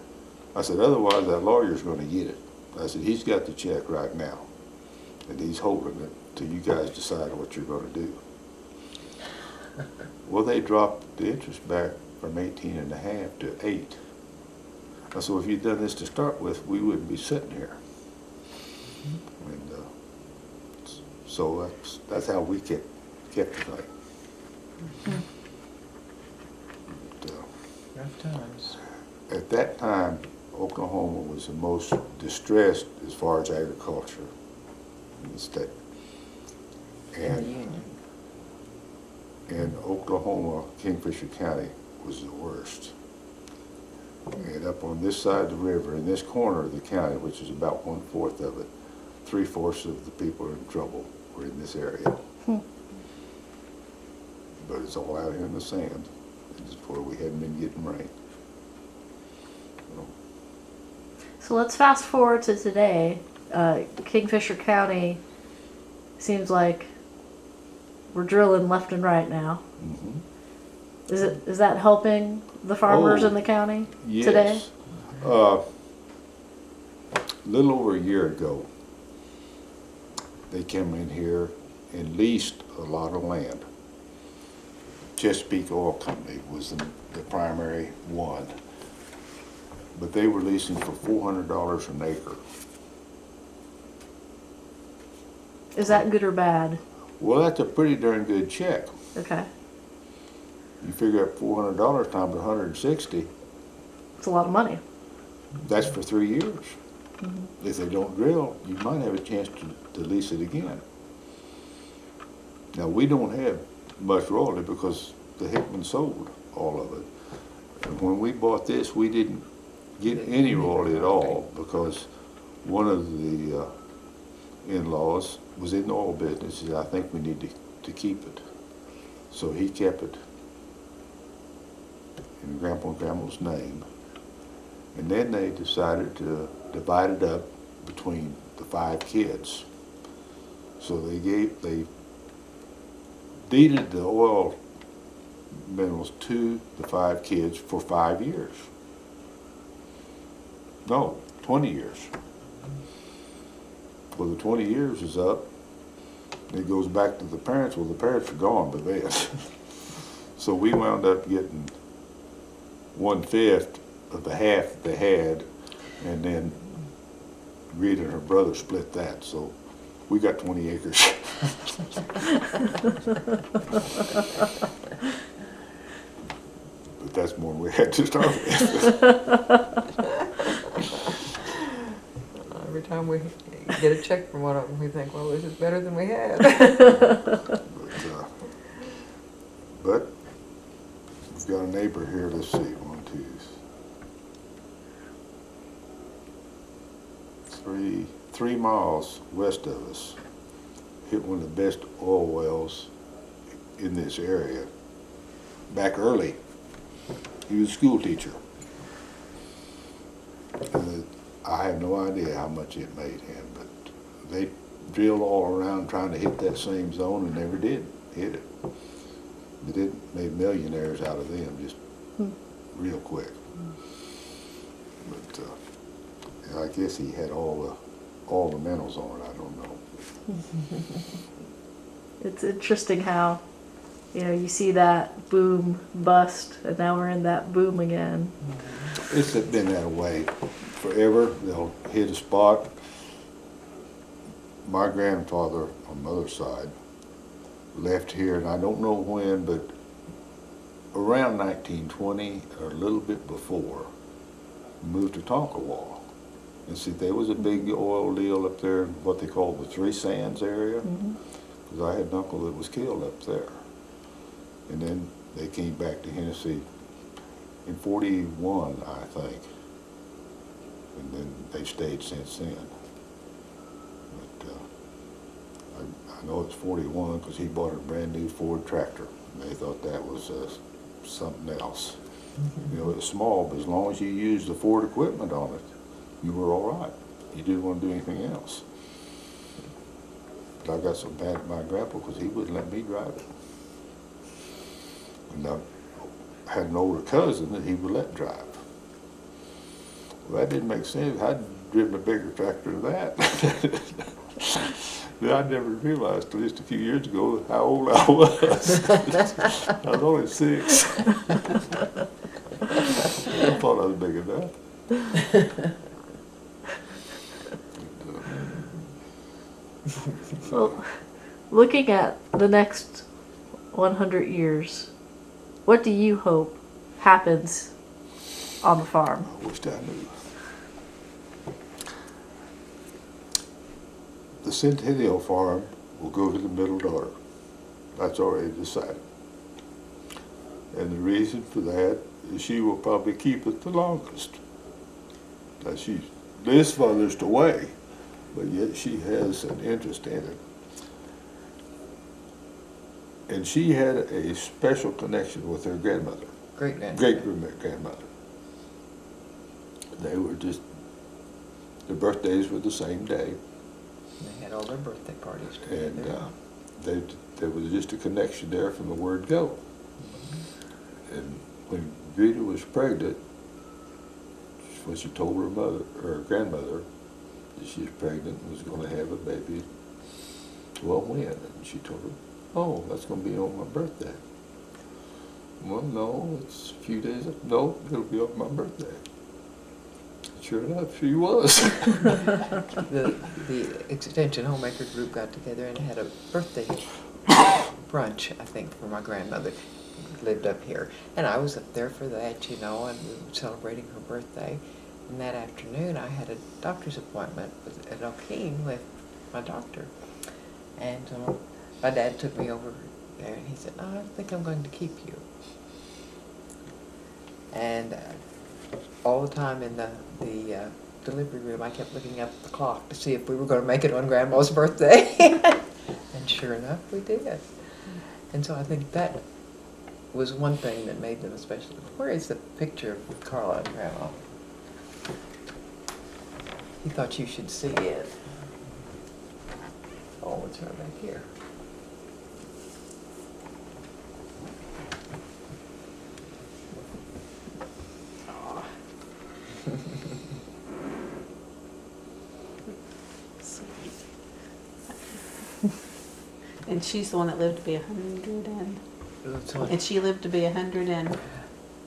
I said, otherwise that lawyer's going to get it. I said, he's got the check right now, and he's holding it till you guys decide what you're going to do. Well, they dropped the interest back from 18.5 to 8. I said, well, if you'd done this to start with, we wouldn't be sitting here. And so that's how we kept the thing. But, Rough times. at that time, Oklahoma was the most distressed as far as agriculture in the state. In the Union. And Oklahoma, Kingfisher County was the worst. And up on this side of the river, in this corner of the county, which is about 1/4 of it, 3/4 of the people are in trouble were in this area. But it's all out here in the sand. It's where we hadn't been getting rain. So let's fast forward to today. Kingfisher County seems like we're drilling left and right now. Mm-hmm. Is that helping the farmers in the county today? Yes. A little over a year ago, they came in here and leased a lot of land. Chesapeake Oil Company was the primary one. But they were leasing for $400 an acre. Is that good or bad? Well, that's a pretty darn good check. Okay. You figure out $400 times 160, It's a lot of money. that's for 3 years. If they don't drill, you might have a chance to lease it again. Now, we don't have much royalty because the Hickman sold all of it. And when we bought this, we didn't get any royalty at all because one of the in-laws was in the oil business. He said, I think we need to keep it. So he kept it in Grandpa and Grandma's name. And then they decided to divide it up between the 5 kids. So they deeded the oil minerals to the 5 kids for 5 years. No, 20 years. Well, the 20 years is up. It goes back to the parents. Well, the parents are gone by then. So we wound up getting 1/5 of the half they had, and then Rita and her brother split that. So we got 20 acres. But that's more than we had to start with. Every time we get a check from one of them, we think, well, this is better than we had. But we've got a neighbor here. Let's see, 1, 2, 3 miles west of us. Hit one of the best oil wells in this area. Back early, he was a school teacher. I have no idea how much it made him, but they drilled all around trying to hit that same zone and never did hit it. They did made millionaires out of them just real quick. But I guess he had all the minerals on it. I don't know. It's interesting how, you see that boom bust, and now we're in that boom again. It's been that way forever. They'll hit a spot. My grandfather on mother's side left here, and I don't know when, but around 1920 or a little bit before, moved to Tonkawa. And see, there was a big oil deal up there, what they call the Three Sands area, because I had an uncle that was killed up there. And then they came back to Hennessey in 41, I think. And then they stayed since then. But I know it's 41 because he bought a brand new Ford tractor. And they thought that was something else. It was small, but as long as you used the Ford equipment on it, you were all right. You didn't want to do anything else. But I got so mad at my grandpa because he wouldn't let me drive it. And I had an older cousin that he would let drive. Well, that didn't make sense. I'd driven a bigger tractor than that. But I never realized till just a few years ago how old I was. I was only 6. I thought I was big enough. Well, looking at the next 100 years, what do you hope happens on the farm? I wished I knew. The Centennial Farm will go to the middle daughter. That's already decided. And the reason for that is she will probably keep it the longest. Now she lives farthest away, but yet she has an interest in it. And she had a special connection with her grandmother, great-grandmother. They were just, their birthdays were the same day. They had all their birthday parties And together. there was just a connection there from the word go. And when Greta was pregnant, when she told her mother, her grandmother, that she was pregnant and was going to have a baby, well, when? And she told her, oh, that's going to be on my birthday. Well, no, it's a few days. No, it'll be on my birthday. Sure enough, she was. The extension homemaker group got together and had a birthday brunch, I think, for my grandmother who lived up here. And I was up there for that, you know, and we were celebrating her birthday. And that afternoon I had a doctor's appointment at O'Keene with my doctor. And my dad took me over there and he said, oh, I think I'm going to keep you. And all the time in the delivery room, I kept looking up at the clock to see if we were going to make it on Grandma's birthday. And sure enough, we did. And so I think that was one thing that made them special. Where is the picture of Carla and Grandma? He thought you should see it. Oh, it's right back here. And she's the one that lived to be 100 and she lived to be 100 and...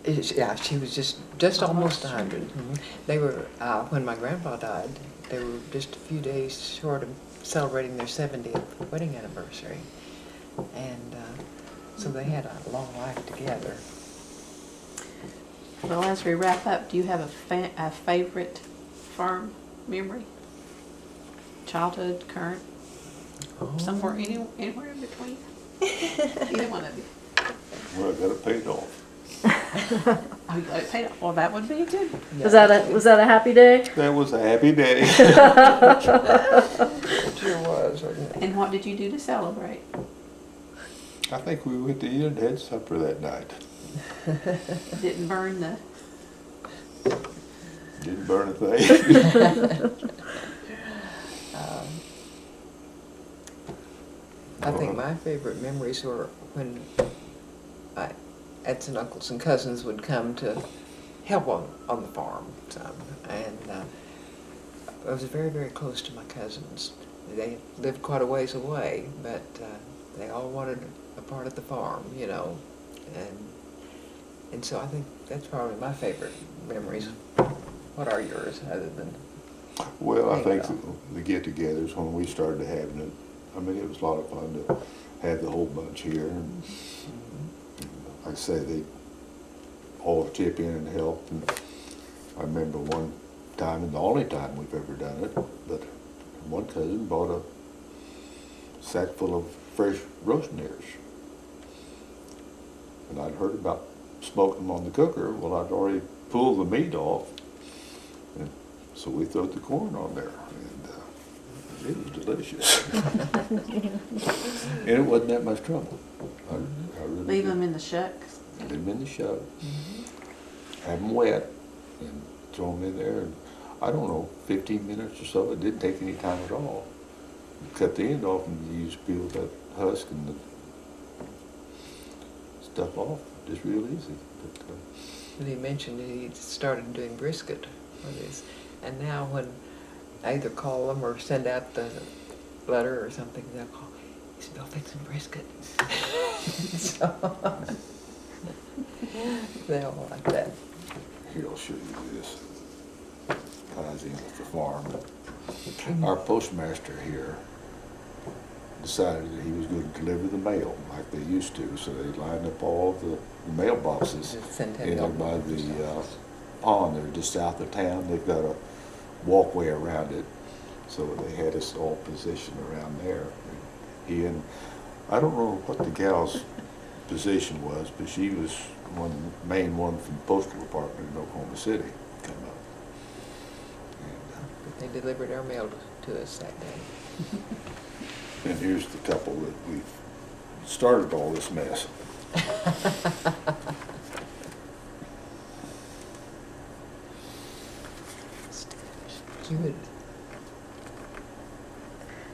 Yeah, she was just almost 100. They were, when my grandpa died, they were just a few days short of celebrating their 70th wedding anniversary. And so they had a long life together. Well, as we wrap up, do you have a favorite farm memory? Childhood, current, somewhere, anywhere in between? Either one of you. Well, I got it paid off. Oh, you got it paid off. Well, that would be good. Yeah, Was that a happy day? That was a happy day. it sure was, wasn't it? And what did you do to celebrate? I think we went to eat and had supper that night. Didn't burn the... Didn't burn a thing. I think my favorite memories were when aunts and uncles and cousins would come to help on the farm some. And I was very, very close to my cousins. They lived quite a ways away, but they all wanted a part of the farm, you know. And so I think that's probably my favorite memories. What are yours, other than... Well, I think the get-togethers, when we started having it, I mean, it was a lot of fun to have the whole bunch here. And like I say, they all chip in and help. And I remember one time, and the only time we've ever done it, but one cousin bought a sack full of fresh roast ears. And I'd heard about smoking them on the cooker. Well, I'd already pulled the meat off. And so we threw the corn on there. And it was delicious. And it wasn't that much trouble. I really Leave them in the shucks. Leave them in the shuck. Have them wet and throw them in there. And I don't know, 15 minutes or so. It didn't take any time at all. You cut the end off and you just peel that husk and the stuff off. Just real easy. But he mentioned he started doing brisket with his, and now when I either call them or send out the letter or something, they'll call, he's Bill fixing brisket. So they all like that. Here, I'll show you this. Ties in with the farm. Our postmaster here decided that he was going to deliver the mail like they used to, so they lined up all the mailboxes in there by the pond there just south of town. They've got a walkway around it, so they had us all positioned around there. He and I don't know what the gal's position was, but she was main one from the postal department in Oklahoma City. Come up. But they delivered our mail to us that day. And here's the couple that we've started all this mess. You would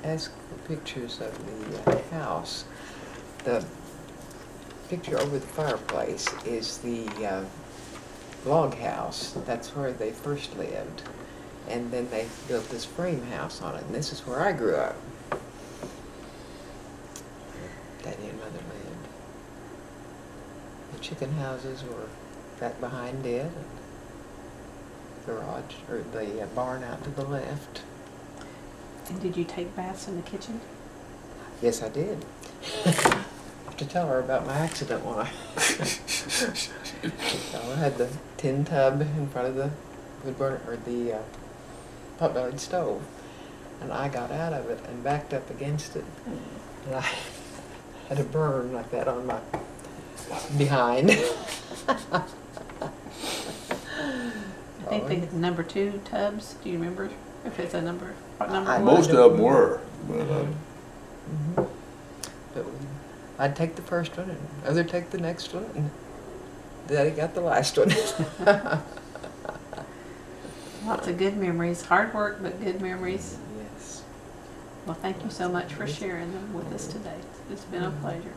ask for pictures of the house. The picture over the fireplace is the log house. That's where they first lived. And then they built this frame house on it, and this is where I grew up. Daddy and Mother lived. The chicken houses were back behind it, and garage, or the barn out to the left. And did you take baths in the kitchen? Yes, I did. I have to tell her about my accident when I... I had the tin tub in front of the wood burner, or the pot-bellied stove, and I got out of it and backed up against it, and I had a burn like that on my behind. I think they had number 2 tubs. Do you remember if it's a number? What number? I- it was? Most of them were, but Mhm. But I'd take the first one, and other take the next one, and Daddy got the last one. Lots of good memories. Hard work, but good memories. Yes. Well, thank you so much for sharing them with us today. It's been a pleasure.